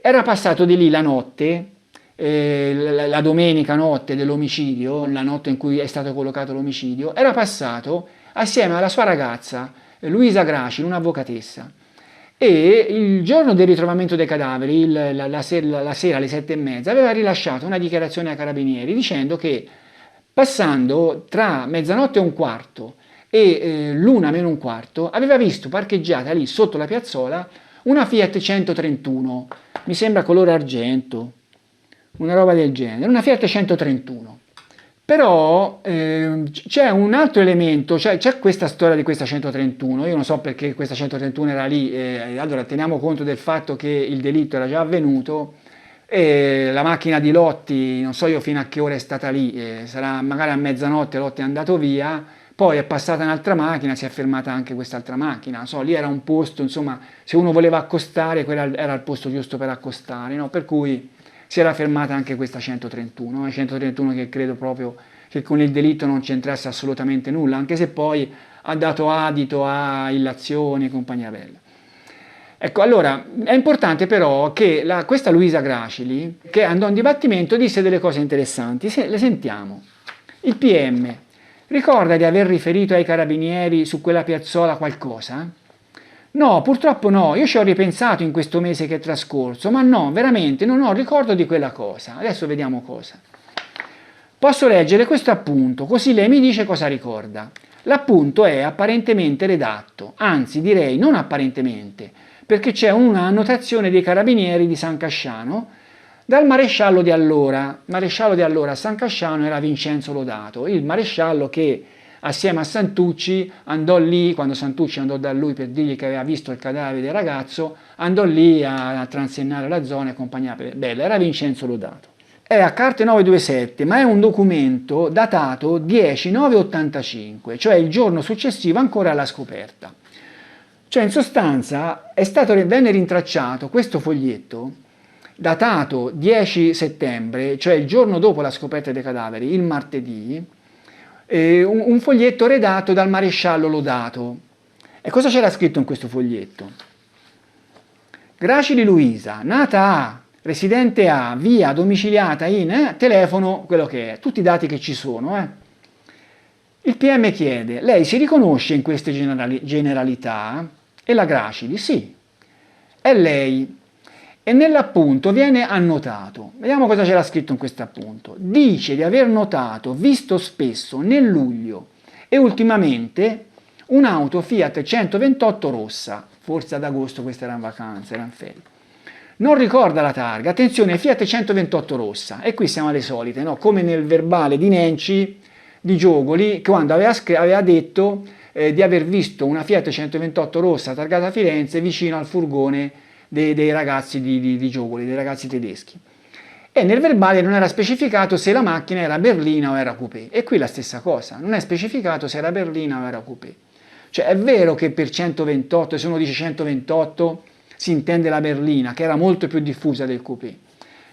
era passato di lì la notte, la domenica notte dell'omicidio, la notte in cui è stato collocato l'omicidio, era passato assieme alla sua ragazza, Luisa Gracil, un'avvocatessa. E il giorno del ritrovamento dei cadaveri, la sera alle 7:30, aveva rilasciato una dichiarazione ai carabinieri dicendo che passando tra mezzanotte e un quarto e l'una meno un quarto aveva visto parcheggiata lì sotto la piazzola una Fiat 131, mi sembra colore argento, una roba del genere, una Fiat 131. Però c'è un altro elemento, c'è questa storia di questa 131, io non so perché questa 131 era lì, allora teniamo conto del fatto che il delitto era già avvenuto e la macchina di Lotti, non so io fino a che ora è stata lì, sarà magari a mezzanotte Lotti è andato via, poi è passata un'altra macchina, si è fermata anche quest'altra macchina, non so, lì era un posto, insomma, se uno voleva accostare, quello era il posto giusto per accostare, no? Per cui si era fermata anche questa 131, una 131 che credo proprio che con il delitto non c'entrasse assolutamente nulla, anche se poi ha dato adito a illazioni e compagnia bella. Ecco, allora, è importante però che questa Luisa Gracili, che andò in dibattimento, disse delle cose interessanti, le sentiamo. Il PM ricorda di aver riferito ai carabinieri su quella piazzola qualcosa? No, purtroppo no, io ci ho ripensato in questo mese che è trascorso, ma no, veramente non ho ricordo di quella cosa. Adesso vediamo cosa. Posso leggere questo appunto, così lei mi dice cosa ricorda. L'appunto è apparentemente redatto, anzi direi non apparentemente, perché c'è una annotazione dei carabinieri di San Casciano dal maresciallo di allora. Il maresciallo di allora a San Casciano era Vincenzo Lodato, il maresciallo che assieme a Santucci andò lì, quando Santucci andò da lui per dirgli che aveva visto il cadavere del ragazzo, andò lì a transennare la zona e compagnia bella, era Vincenzo Lodato. È a carte 927, ma è un documento datato 10/9/85, cioè il giorno successivo ancora alla scoperta. Cioè in sostanza venne rintracciato questo foglietto datato 10 settembre, cioè il giorno dopo la scoperta dei cadaveri, il martedì, un foglietto redatto dal maresciallo Lodato. E cosa c'era scritto in questo foglietto? Gracili Luisa, nata a, residente a, via, domiciliata in, telefono, quello che è, tutti i dati che ci sono. Il PM chiede, lei si riconosce in queste generalità? E la Gracili, sì, è lei. E nell'appunto viene annotato, vediamo cosa c'era scritto in questo appunto, dice di aver notato, visto spesso nel luglio e ultimamente un'auto Fiat 128 rossa, forse ad agosto, questa era in vacanza, era in ferie. Non ricorda la targa, attenzione, Fiat 128 rossa, e qui siamo alle solite, no? Come nel verbale di Nenci, di Giogoli, quando aveva detto di aver visto una Fiat 128 rossa targata a Firenze vicino al furgone dei ragazzi di Giogoli, dei ragazzi tedeschi. E nel verbale non era specificato se la macchina era berlina o era coupé. E qui la stessa cosa, non è specificato se era berlina o era coupé. Cioè è vero che per 128, se uno dice 128, si intende la berlina, che era molto più diffusa del coupé.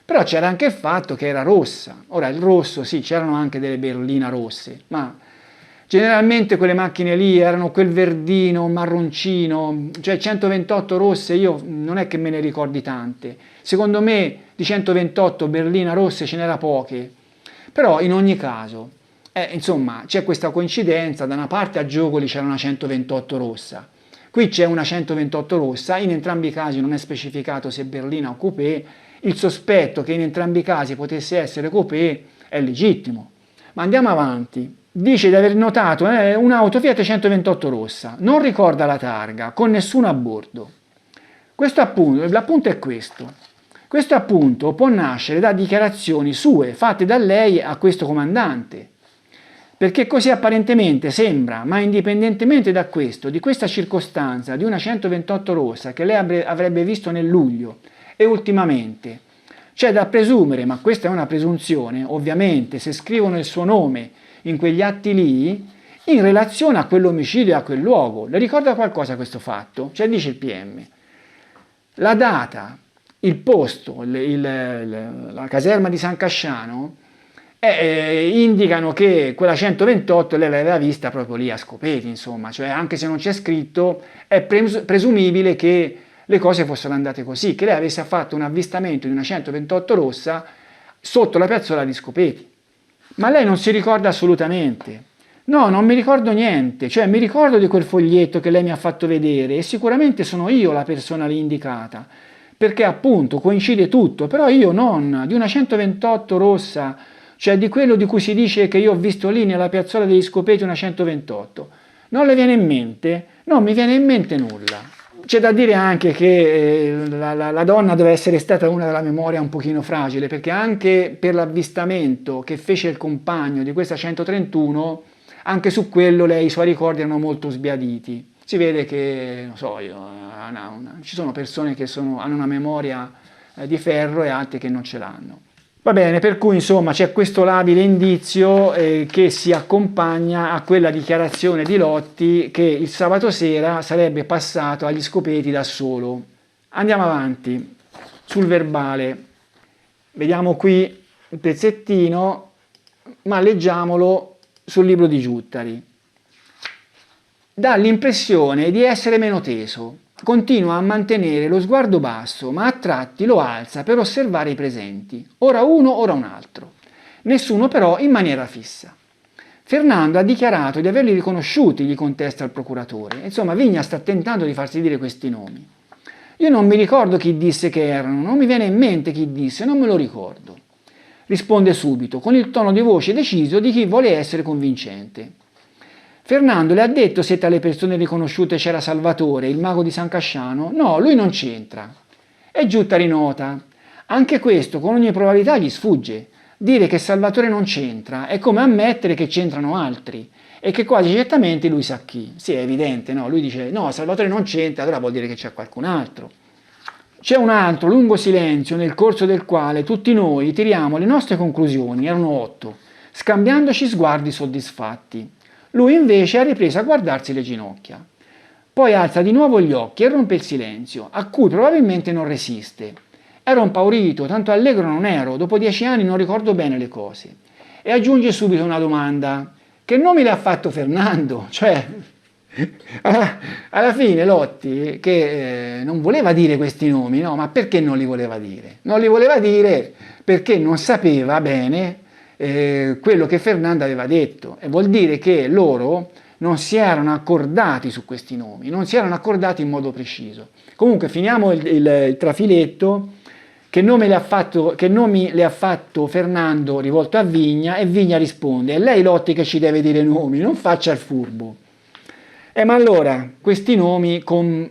Però c'era anche il fatto che era rossa. Ora il rosso, sì, c'erano anche delle berlina rosse, ma generalmente quelle macchine lì erano quel verdino, marroncino, cioè 128 rosse io non è che me ne ricordi tante. Secondo me di 128 berlina rosse ce n'era poche. Però in ogni caso, insomma, c'è questa coincidenza, da una parte a Giogoli c'era una 128 rossa, qui c'è una 128 rossa, in entrambi i casi non è specificato se berlina o coupé, il sospetto che in entrambi i casi potesse essere coupé è legittimo. Ma andiamo avanti. Dice di aver notato un'auto Fiat 128 rossa, non ricorda la targa, con nessuno a bordo. L'appunto è questo. Questo appunto può nascere da dichiarazioni sue fatte da lei a questo comandante, perché così apparentemente sembra, ma indipendentemente da questo, di questa circostanza di una 128 rossa che lei avrebbe visto nel luglio e ultimamente, c'è da presumere, ma questa è una presunzione, ovviamente se scrivono il suo nome in quegli atti lì, in relazione a quell'omicidio e a quel luogo. Le ricorda qualcosa questo fatto? Cioè dice il PM, la data, il posto, la caserma di San Casciano, indicano che quella 128 lei l'aveva vista proprio lì a Scopeti, insomma, cioè anche se non c'è scritto, è presumibile che le cose fossero andate così, che lei avesse fatto un avvistamento di una 128 rossa sotto la piazzola di Scopeti. Ma lei non si ricorda assolutamente. No, non mi ricordo niente, cioè mi ricordo di quel foglietto che lei mi ha fatto vedere e sicuramente sono io la persona lì indicata, perché appunto coincide tutto, però io non, di una 128 rossa, cioè di quello di cui si dice che io ho visto lì nella piazzola degli Scopeti una 128, non le viene in mente? Non mi viene in mente nulla. C'è da dire anche che la donna deve essere stata una della memoria un pochino fragile, perché anche per l'avvistamento che fece il compagno di questa 131, anche su quello i suoi ricordi erano molto sbiaditi. Si vede che, non so io, ci sono persone che hanno una memoria di ferro e altre che non ce l'hanno. Va bene, per cui insomma c'è questo labile indizio che si accompagna a quella dichiarazione di Lotti che il sabato sera sarebbe passato agli Scopeti da solo. Andiamo avanti sul verbale. Vediamo qui il pezzettino, ma leggiamolo sul libro di Giuttari. Dà l'impressione di essere meno teso. Continua a mantenere lo sguardo basso, ma a tratti lo alza per osservare i presenti, ora uno, ora un altro. Nessuno però in maniera fissa. Fernando ha dichiarato di averli riconosciuti, gli contesta il procuratore. Insomma, Vigna sta tentando di farsi dire questi nomi. Io non mi ricordo chi disse che erano, non mi viene in mente chi disse, non me lo ricordo. Risponde subito, con il tono di voce deciso di chi vuole essere convincente. Fernando le ha detto se tra le persone riconosciute c'era Salvatore, il mago di San Casciano? No, lui non c'entra. E Giuttari nota. Anche questo con ogni probabilità gli sfugge. Dire che Salvatore non c'entra è come ammettere che c'entrano altri e che quasi certamente lui sa chi. Sì, è evidente, no? Lui dice no, Salvatore non c'entra, allora vuol dire che c'è qualcun altro. C'è un altro lungo silenzio nel corso del quale tutti noi tiriamo le nostre conclusioni, erano 8, scambiandoci sguardi soddisfatti. Lui invece ha ripreso a guardarsi le ginocchia. Poi alza di nuovo gli occhi e rompe il silenzio, a cui probabilmente non resiste. Ero impaurito, tanto allegro non ero, dopo 10 anni non ricordo bene le cose. E aggiunge subito una domanda. Che nome le ha fatto Fernando? Cioè, alla fine Lotti, che non voleva dire questi nomi, no? Ma perché non li voleva dire? Non li voleva dire perché non sapeva bene quello che Fernando aveva detto. E vuol dire che loro non si erano accordati su questi nomi, non si erano accordati in modo preciso. Comunque finiamo il trafiletto. Che nomi le ha fatto Fernando rivolto a Vigna e Vigna risponde: è lei Lotti che ci deve dire nomi, non faccia il furbo. Ma allora questi nomi con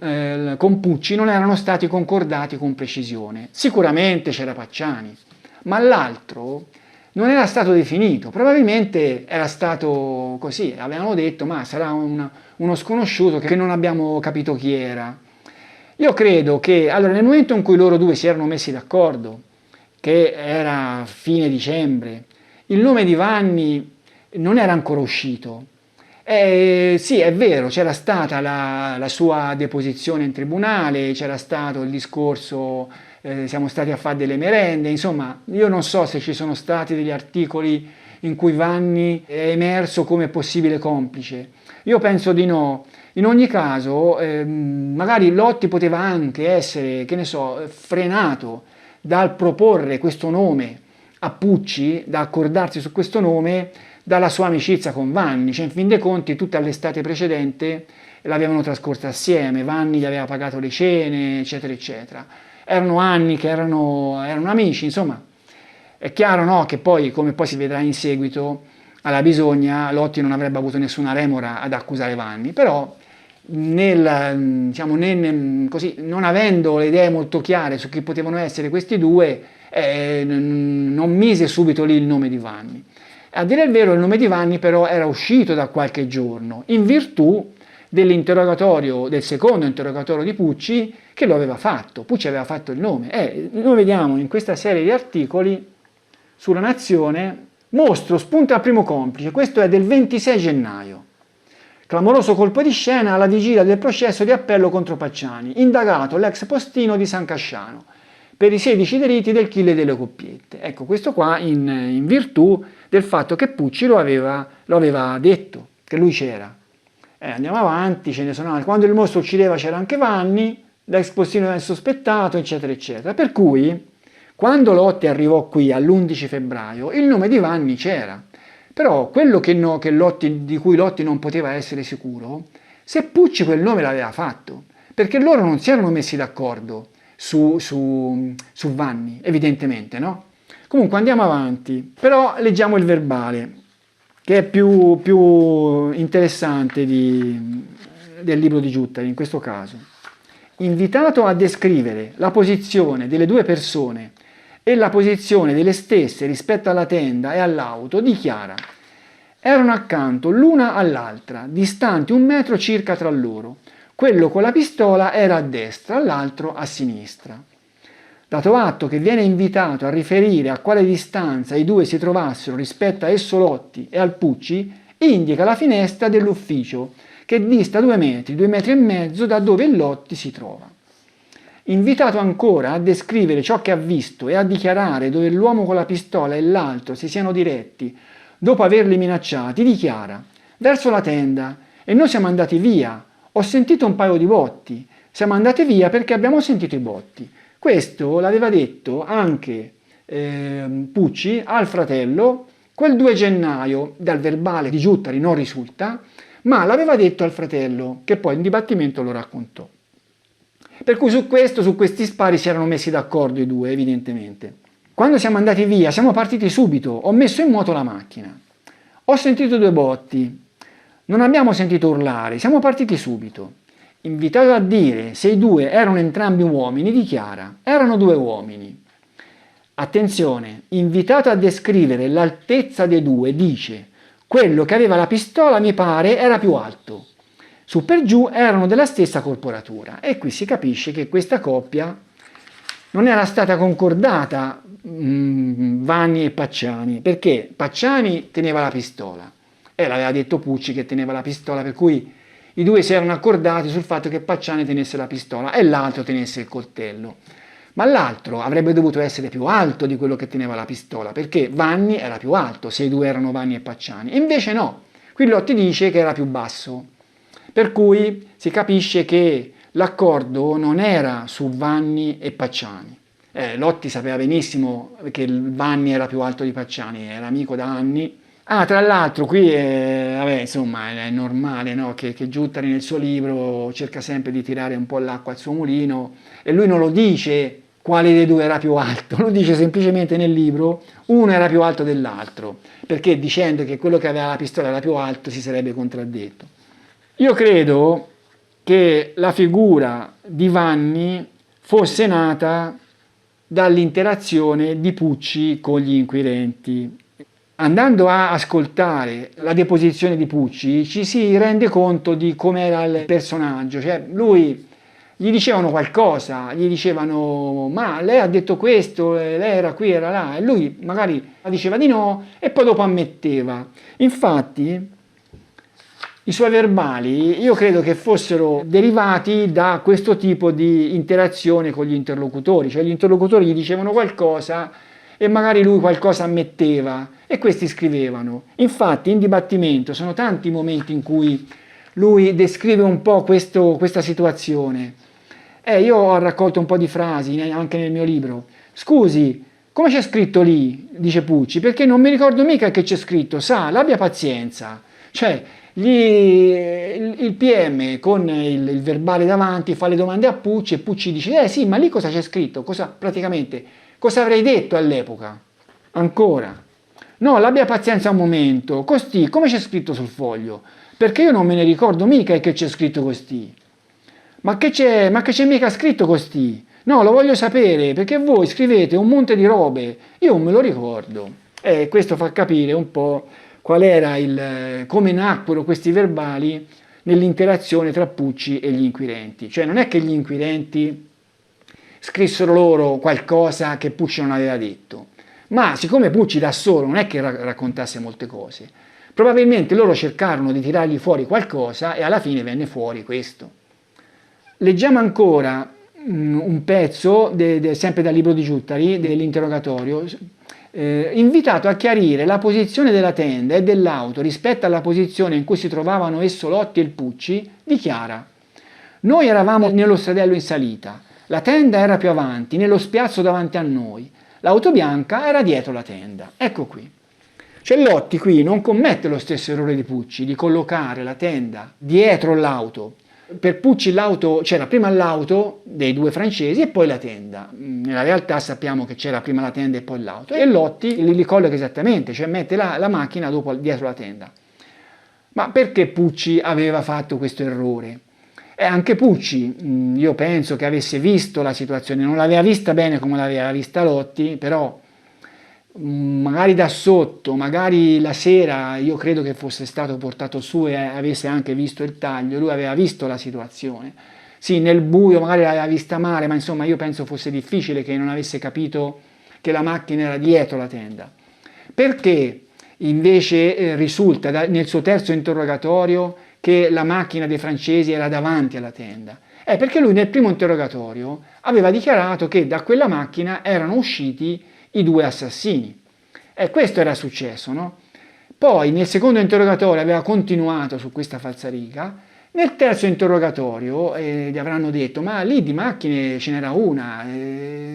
Pucci non erano stati concordati con precisione. Sicuramente c'era Pacciani, ma l'altro non era stato definito, probabilmente era stato così, avevano detto ma sarà uno sconosciuto che non abbiamo capito chi era. Io credo che allora, nel momento in cui loro due si erano messi d'accordo, che era fine dicembre, il nome di Vanni non era ancora uscito. Sì, è vero, c'era stata la sua deposizione in tribunale, c'era stato il discorso, siamo stati a fare delle merende, insomma, io non so se ci sono stati degli articoli in cui Vanni è emerso come possibile complice. Io penso di no. In ogni caso, magari Lotti poteva anche essere, che ne so, frenato dal proporre questo nome a Pucci, da accordarsi su questo nome, dalla sua amicizia con Vanni. Cioè, in fin dei conti, tutta l'estate precedente l'avevano trascorsa assieme, Vanni gli aveva pagato le cene, eccetera, eccetera. Erano anni che erano amici, insomma. È chiaro, no, che poi, come poi si vedrà in seguito, alla bisogna Lotti non avrebbe avuto nessuna remora ad accusare Vanni, però così, non avendo le idee molto chiare su chi potevano essere questi due, non mise subito lì il nome di Vanni. A dire il vero il nome di Vanni però era uscito da qualche giorno, in virtù del secondo interrogatorio di Pucci che lo aveva fatto. Pucci aveva fatto il nome. Noi vediamo in questa serie di articoli sulla Nazione, mostro spunta al primo complice, questo è del 26 gennaio. Clamoroso colpo di scena alla vigilia del processo di appello contro Pacciani, indagato l'ex postino di San Casciano per i 16 delitti del kill delle coppiette. Ecco, questo qua in virtù del fatto che Pucci lo aveva detto, che lui c'era. Andiamo avanti, ce ne sono altri. Quando il mostro uccideva c'era anche Vanni, l'ex postino era sospettato, eccetera, eccetera. Per cui, quando Lotti arrivò qui all'11 febbraio, il nome di Vanni c'era. Però quello di cui Lotti non poteva essere sicuro, se Pucci quel nome l'aveva fatto, perché loro non si erano messi d'accordo su Vanni, evidentemente, no? Comunque andiamo avanti, però leggiamo il verbale, che è più interessante del libro di Giuttari in questo caso. Invitato a descrivere la posizione delle due persone e la posizione delle stesse rispetto alla tenda e all'auto, dichiara: erano accanto l'una all'altra, distanti 1 metro circa tra loro. Quello con la pistola era a destra, l'altro a sinistra. Dato atto che viene invitato a riferire a quale distanza i due si trovassero rispetto a esso Lotti e al Pucci, indica la finestra dell'ufficio, che dista 2 metri, 2 metri e mezzo da dove il Lotti si trova. Invitato ancora a descrivere ciò che ha visto e a dichiarare dove l'uomo con la pistola e l'altro si siano diretti dopo averli minacciati, dichiara: verso la tenda, e noi siamo andati via, ho sentito un paio di botti, siamo andati via perché abbiamo sentito i botti. Questo l'aveva detto anche Pucci al fratello quel 2 gennaio, dal verbale di Giuttari non risulta, ma l'aveva detto al fratello, che poi in dibattimento lo raccontò. Per cui su questi spari si erano messi d'accordo i due, evidentemente. Quando siamo andati via, siamo partiti subito, ho messo in moto la macchina. Ho sentito 2 botti, non abbiamo sentito urlare, siamo partiti subito. Invitato a dire se i due erano entrambi uomini, dichiara: erano 2 uomini. attenzione, invitato a descrivere l'altezza dei due, dice: quello che aveva la pistola, mi pare, era più alto. Su per giù erano della stessa corporatura. E qui si capisce che questa coppia non era stata concordata, Vanni e Pacciani, perché Pacciani teneva la pistola e l'aveva detto Pucci che teneva la pistola, per cui i due si erano accordati sul fatto che Pacciani tenesse la pistola e l'altro tenesse il coltello. Ma l'altro avrebbe dovuto essere più alto di quello che teneva la pistola, perché Vanni era più alto se i due erano Vanni e Pacciani. Invece no, qui Lotti dice che era più basso, per cui si capisce che l'accordo non era su Vanni e Pacciani. Lotti sapeva benissimo che Vanni era più alto di Pacciani, era amico da anni. Ah, tra l'altro qui vabbè, insomma, è normale, no? che Giuttari nel suo libro cerca sempre di tirare un po' l'acqua al suo mulino, e lui non lo dice quale dei due era più alto, lo dice semplicemente nel libro uno era più alto dell'altro, perché dicendo che quello che aveva la pistola era più alto si sarebbe contraddetto. Io credo che la figura di Vanni fosse nata dall'interazione di Pucci con gli inquirenti. Andando a ascoltare la deposizione di Pucci ci si rende conto di com'era il personaggio, cioè lui gli dicevano qualcosa, gli dicevano ma lei ha detto questo, lei era qui, era là, e lui magari diceva di no e poi dopo ammetteva. Infatti i suoi verbali io credo che fossero derivati da questo tipo di interazione con gli interlocutori, cioè gli interlocutori gli dicevano qualcosa e magari lui qualcosa ammetteva e questi scrivevano. Infatti in dibattimento sono tanti i momenti in cui lui descrive un po' questa situazione. Io ho raccolto un po' di frasi anche nel mio libro. Scusi, come c'è scritto lì? Dice Pucci, perché non mi ricordo mica che c'è scritto, sa, l'abbia pazienza. Cioè, il PM con il verbale davanti fa le domande a Pucci e Pucci dice, sì, ma lì cosa c'è scritto? Praticamente, cosa avrei detto all'epoca? Ancora. No, l'abbia pazienza un momento. Costì, come c'è scritto sul foglio? Perché io non me ne ricordo mica che c'è scritto costì. Ma che c'è mica scritto costì? No, lo voglio sapere, perché voi scrivete un monte di robe, io non me lo ricordo. E questo fa capire un po' qual era come nacquero questi verbali nell'interazione tra Pucci e gli inquirenti. Cioè non è che gli inquirenti scrissero loro qualcosa che Pucci non aveva detto, ma siccome Pucci da solo non è che raccontasse molte cose, probabilmente loro cercarono di tirargli fuori qualcosa e alla fine venne fuori questo. Leggiamo ancora un pezzo, sempre dal libro di Giuttari, dell'interrogatorio, invitato a chiarire la posizione della tenda e dell'auto rispetto alla posizione in cui si trovavano esso Lotti e il Pucci, dichiara: noi eravamo nello stradello in salita, la tenda era più avanti, nello spiazzo davanti a noi, l'auto bianca era dietro la tenda. Ecco qui. Cioè Lotti qui non commette lo stesso errore di Pucci, di collocare la tenda dietro l'auto. Per Pucci l'auto, c'era prima l'auto dei due francesi e poi la tenda. Nella realtà sappiamo che c'era prima la tenda e poi l'auto. E Lotti li colloca esattamente, cioè mette la macchina dietro la tenda. Ma perché Pucci aveva fatto questo errore? E anche Pucci, io penso che avesse visto la situazione, non l'aveva vista bene come l'aveva vista Lotti, però magari da sotto, magari la sera, io credo che fosse stato portato su e avesse anche visto il taglio, lui aveva visto la situazione. Sì, nel buio magari l'aveva vista male, ma insomma io penso fosse difficile che non avesse capito che la macchina era dietro la tenda. Perché invece risulta nel suo terzo interrogatorio che la macchina dei francesi era davanti alla tenda? Perché lui nel primo interrogatorio aveva dichiarato che da quella macchina erano usciti i due assassini. E questo era successo, no? Poi nel secondo interrogatorio aveva continuato su questa falsariga, nel terzo interrogatorio gli avranno detto ma lì di macchine ce n'era una,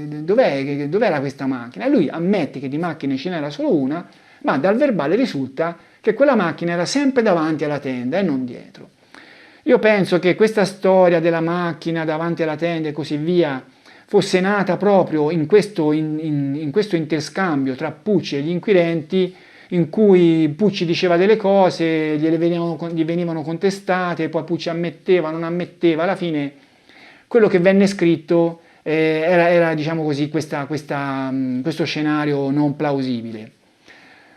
dov'era questa macchina? E lui ammette che di macchine ce n'era solo una, ma dal verbale risulta che quella macchina era sempre davanti alla tenda e non dietro. Io penso che questa storia della macchina davanti alla tenda e così via fosse nata proprio in questo interscambio tra Pucci e gli inquirenti, in cui Pucci diceva delle cose, gli venivano contestate, poi Pucci ammetteva, non ammetteva, alla fine quello che venne scritto era diciamo così, questo scenario non plausibile.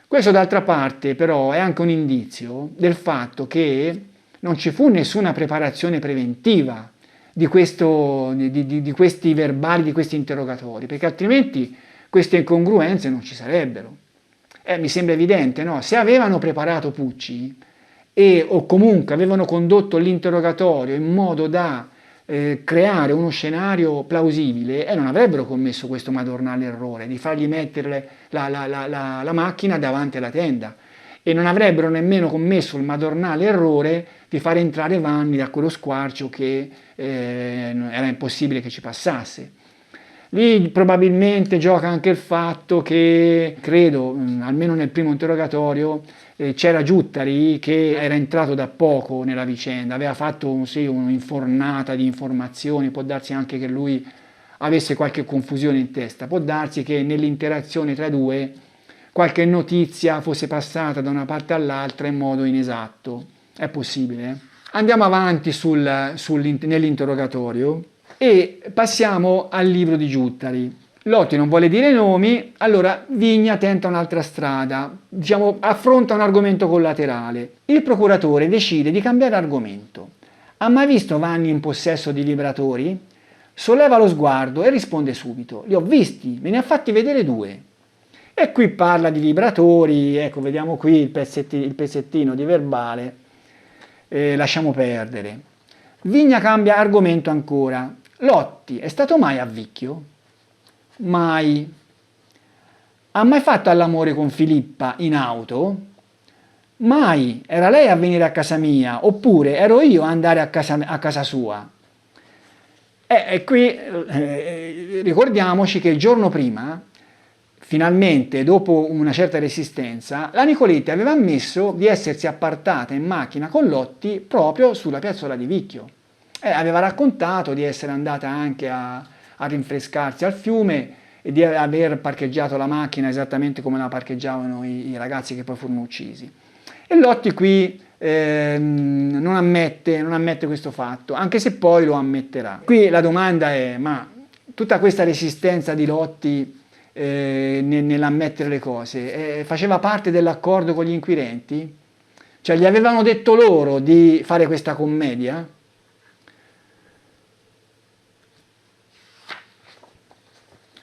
Questo d'altra parte però è anche un indizio del fatto che non ci fu nessuna preparazione preventiva di questi verbali, di questi interrogatori, perché altrimenti queste incongruenze non ci sarebbero. Mi sembra evidente, no? Se avevano preparato Pucci o comunque avevano condotto l'interrogatorio in modo da creare uno scenario plausibile, non avrebbero commesso questo madornale errore di fargli mettere la macchina davanti alla tenda, e non avrebbero nemmeno commesso il madornale errore di far entrare Vanni da quello squarcio che era impossibile che ci passasse. Lì probabilmente gioca anche il fatto che, credo, almeno nel primo interrogatorio, c'era Giuttari che era entrato da poco nella vicenda, aveva fatto un'infornata di informazioni, può darsi anche che lui avesse qualche confusione in testa, può darsi che nell'interazione tra i due qualche notizia fosse passata da una parte all'altra in modo inesatto, è possibile. Andiamo avanti nell'interrogatorio e passiamo al libro di Giuttari. Lotti non vuole dire nomi, allora Vigna tenta un'altra strada, diciamo affronta un argomento collaterale. Il procuratore decide di cambiare argomento. Ha mai visto Vanni in possesso di vibratori? Solleva lo sguardo e risponde subito: li ho visti, me ne ha fatti vedere 2. E qui parla di vibratori, ecco, vediamo qui il pezzettino di verbale, lasciamo perdere. Vigna cambia argomento ancora. Lotti è stato mai a Vicchio? Mai. Ha mai fatto all'amore con Filippa in auto? Mai. Era lei a venire a casa mia, oppure ero io a andare a casa sua? E qui ricordiamoci che il giorno prima, finalmente, dopo una certa resistenza, la Nicoletti aveva ammesso di essersi appartata in macchina con Lotti proprio sulla piazzola di Vicchio. Aveva raccontato di essere andata anche a rinfrescarsi al fiume e di aver parcheggiato la macchina esattamente come la parcheggiavano i ragazzi che poi furono uccisi. E Lotti qui non ammette questo fatto, anche se poi lo ammetterà. Qui la domanda è: ma tutta questa resistenza di Lotti nell'ammettere le cose faceva parte dell'accordo con gli inquirenti? Cioè gli avevano detto loro di fare questa commedia?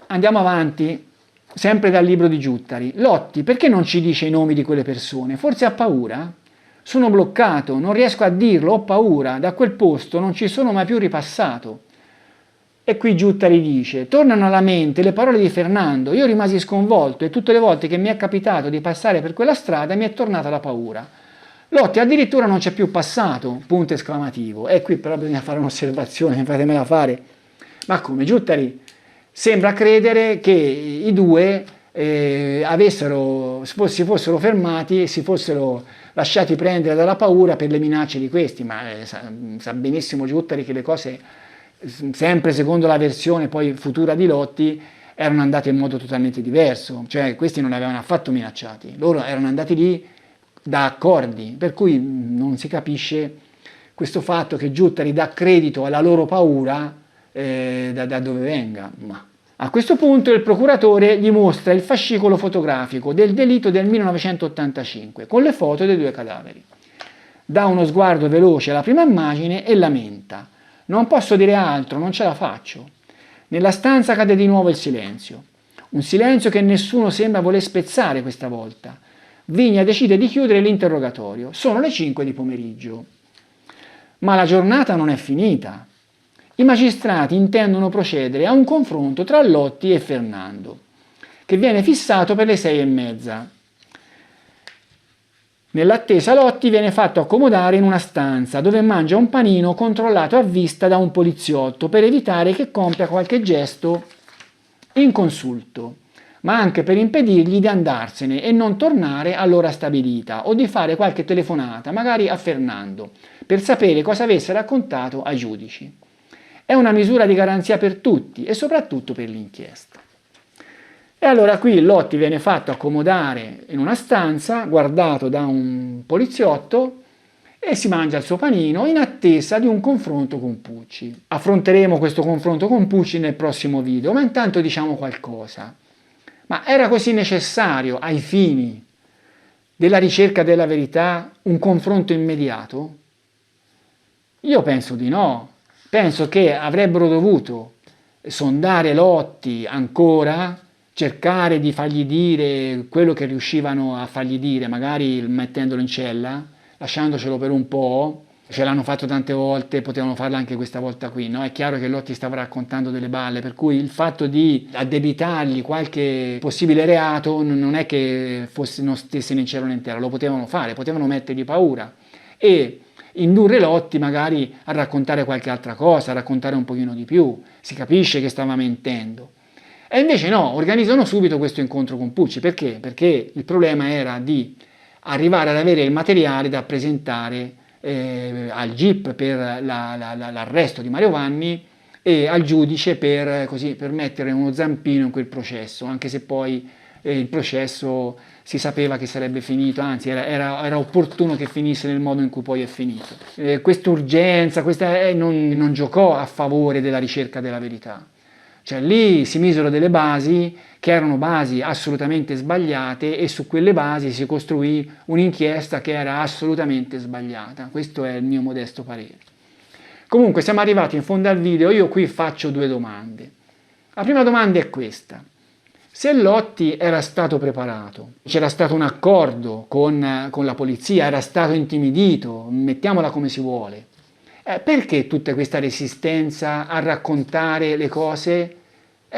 Andiamo avanti, sempre dal libro di Giuttari. Lotti, perché non ci dice i nomi di quelle persone? Forse ha paura? Sono bloccato, non riesco a dirlo, ho paura, da quel posto non ci sono mai più ripassato. E qui Giuttari dice: tornano alla mente le parole di Fernando, io rimasi sconvolto e tutte le volte che mi è capitato di passare per quella strada mi è tornata la paura. Lotti addirittura non c'è più passato, punto esclamativo. E qui però bisogna fare un'osservazione, fatemela fare. Ma come? Giuttari sembra credere che i due si fossero fermati e si fossero lasciati prendere dalla paura per le minacce di questi, ma sa benissimo Giuttari che le cose, sempre secondo la versione poi futura di Lotti, erano andate in modo totalmente diverso, cioè questi non li avevano affatto minacciati, loro erano andati lì da accordi, per cui non si capisce questo fatto che Giuttari dà credito alla loro paura da dove venga. Ma a questo punto il procuratore gli mostra il fascicolo fotografico del delitto del 1985 con le foto dei 2 cadaveri. Dà uno sguardo veloce alla prima immagine e lamenta: non posso dire altro, non ce la faccio. Nella stanza cade di nuovo il silenzio, un silenzio che nessuno sembra voler spezzare questa volta. Vigna decide di chiudere l'interrogatorio. Sono le 5 di pomeriggio. Ma la giornata non è finita. I magistrati intendono procedere a un confronto tra Lotti e Fernando, che viene fissato per le 6:30. Nell'attesa Lotti viene fatto accomodare in una stanza dove mangia un panino controllato a vista da un poliziotto per evitare che compia qualche gesto inconsulto, ma anche per impedirgli di andarsene e non tornare all'ora stabilita o di fare qualche telefonata, magari a Fernando, per sapere cosa avesse raccontato ai giudici. È una misura di garanzia per tutti e soprattutto per l'inchiesta. E allora qui Lotti viene fatto accomodare in una stanza, guardato da un poliziotto, e si mangia il suo panino in attesa di un confronto con Pucci. Affronteremo questo confronto con Pucci nel prossimo video, ma intanto diciamo qualcosa. Ma era così necessario ai fini della ricerca della verità un confronto immediato? Io penso di no. Penso che avrebbero dovuto sondare Lotti ancora, cercare di fargli dire quello che riuscivano a fargli dire, magari mettendolo in cella, lasciandocelo per un po'. Ce l'hanno fatto tante volte, potevano farlo anche questa volta qui, no? È chiaro che Lotti stava raccontando delle balle, per cui il fatto di addebitargli qualche possibile reato non è che non stesse né in cielo né in terra, lo potevano fare, potevano mettergli paura e indurre Lotti magari a raccontare qualche altra cosa, a raccontare un pochino di più, si capisce che stava mentendo. E invece no, organizzano subito questo incontro con Pucci, perché? Perché il problema era di arrivare ad avere il materiale da presentare al GIP per l'arresto di Mario Vanni e al giudice per mettere uno zampino in quel processo, anche se poi il processo si sapeva che sarebbe finito, anzi era opportuno che finisse nel modo in cui poi è finito. Questa urgenza non giocò a favore della ricerca della verità. Cioè lì si misero delle basi che erano basi assolutamente sbagliate e su quelle basi si costruì un'inchiesta che era assolutamente sbagliata. Questo è il mio modesto parere. Comunque siamo arrivati in fondo al video, io qui faccio due domande. La prima domanda è questa. Se Lotti era stato preparato, c'era stato un accordo con la polizia, era stato intimidito, mettiamola come si vuole, perché tutta questa resistenza a raccontare le cose?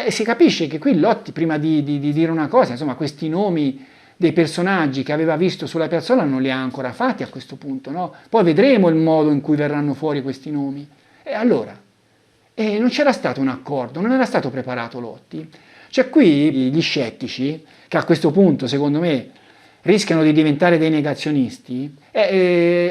Si capisce che qui Lotti, prima di dire una cosa, insomma, questi nomi dei personaggi che aveva visto sulla piazzola non li ha ancora fatti a questo punto, no? Poi vedremo il modo in cui verranno fuori questi nomi. E allora? Non c'era stato un accordo, non era stato preparato Lotti. Cioè qui gli scettici, che a questo punto secondo me rischiano di diventare dei negazionisti,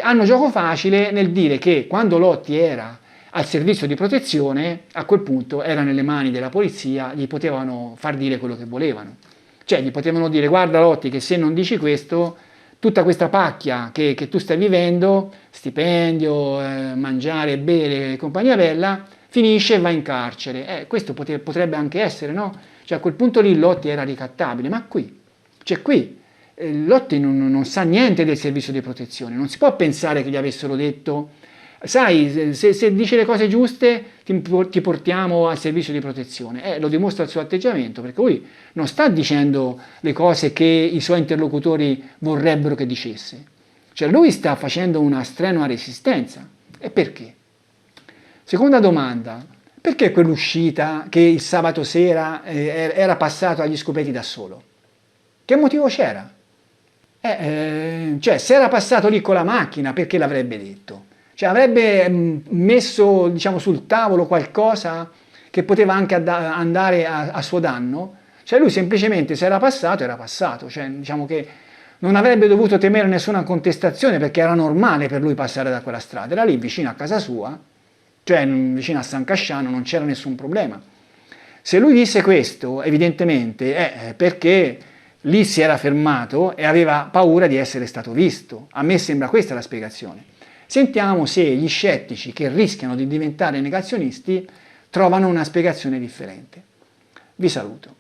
hanno gioco facile nel dire che quando Lotti era al servizio di protezione, a quel punto era nelle mani della polizia, gli potevano far dire quello che volevano. Cioè gli potevano dire: guarda Lotti, che se non dici questo, tutta questa pacchia che tu stai vivendo, stipendio, mangiare, bere e compagnia bella, finisce e va in carcere. Questo potrebbe anche essere, no? Cioè a quel punto lì Lotti era ricattabile, ma qui Lotti non sa niente del servizio di protezione, non si può pensare che gli avessero detto: sai, se dici le cose giuste ti portiamo al servizio di protezione. Lo dimostra il suo atteggiamento, perché lui non sta dicendo le cose che i suoi interlocutori vorrebbero che dicesse. Cioè lui sta facendo una strenua resistenza. E perché? Seconda domanda: perché quell'uscita che il sabato sera era passato agli scopetti da solo? Che motivo c'era? Cioè se era passato lì con la macchina, perché l'avrebbe detto? Cioè avrebbe messo, diciamo, sul tavolo qualcosa che poteva anche andare a suo danno? Cioè lui semplicemente, se era passato, cioè diciamo che non avrebbe dovuto temere nessuna contestazione, perché era normale per lui passare da quella strada, era lì vicino a casa sua, cioè vicino a San Casciano, non c'era nessun problema. Se lui disse questo, evidentemente è perché lì si era fermato e aveva paura di essere stato visto. A me sembra questa la spiegazione. Sentiamo se gli scettici che rischiano di diventare negazionisti trovano una spiegazione differente. Vi saluto.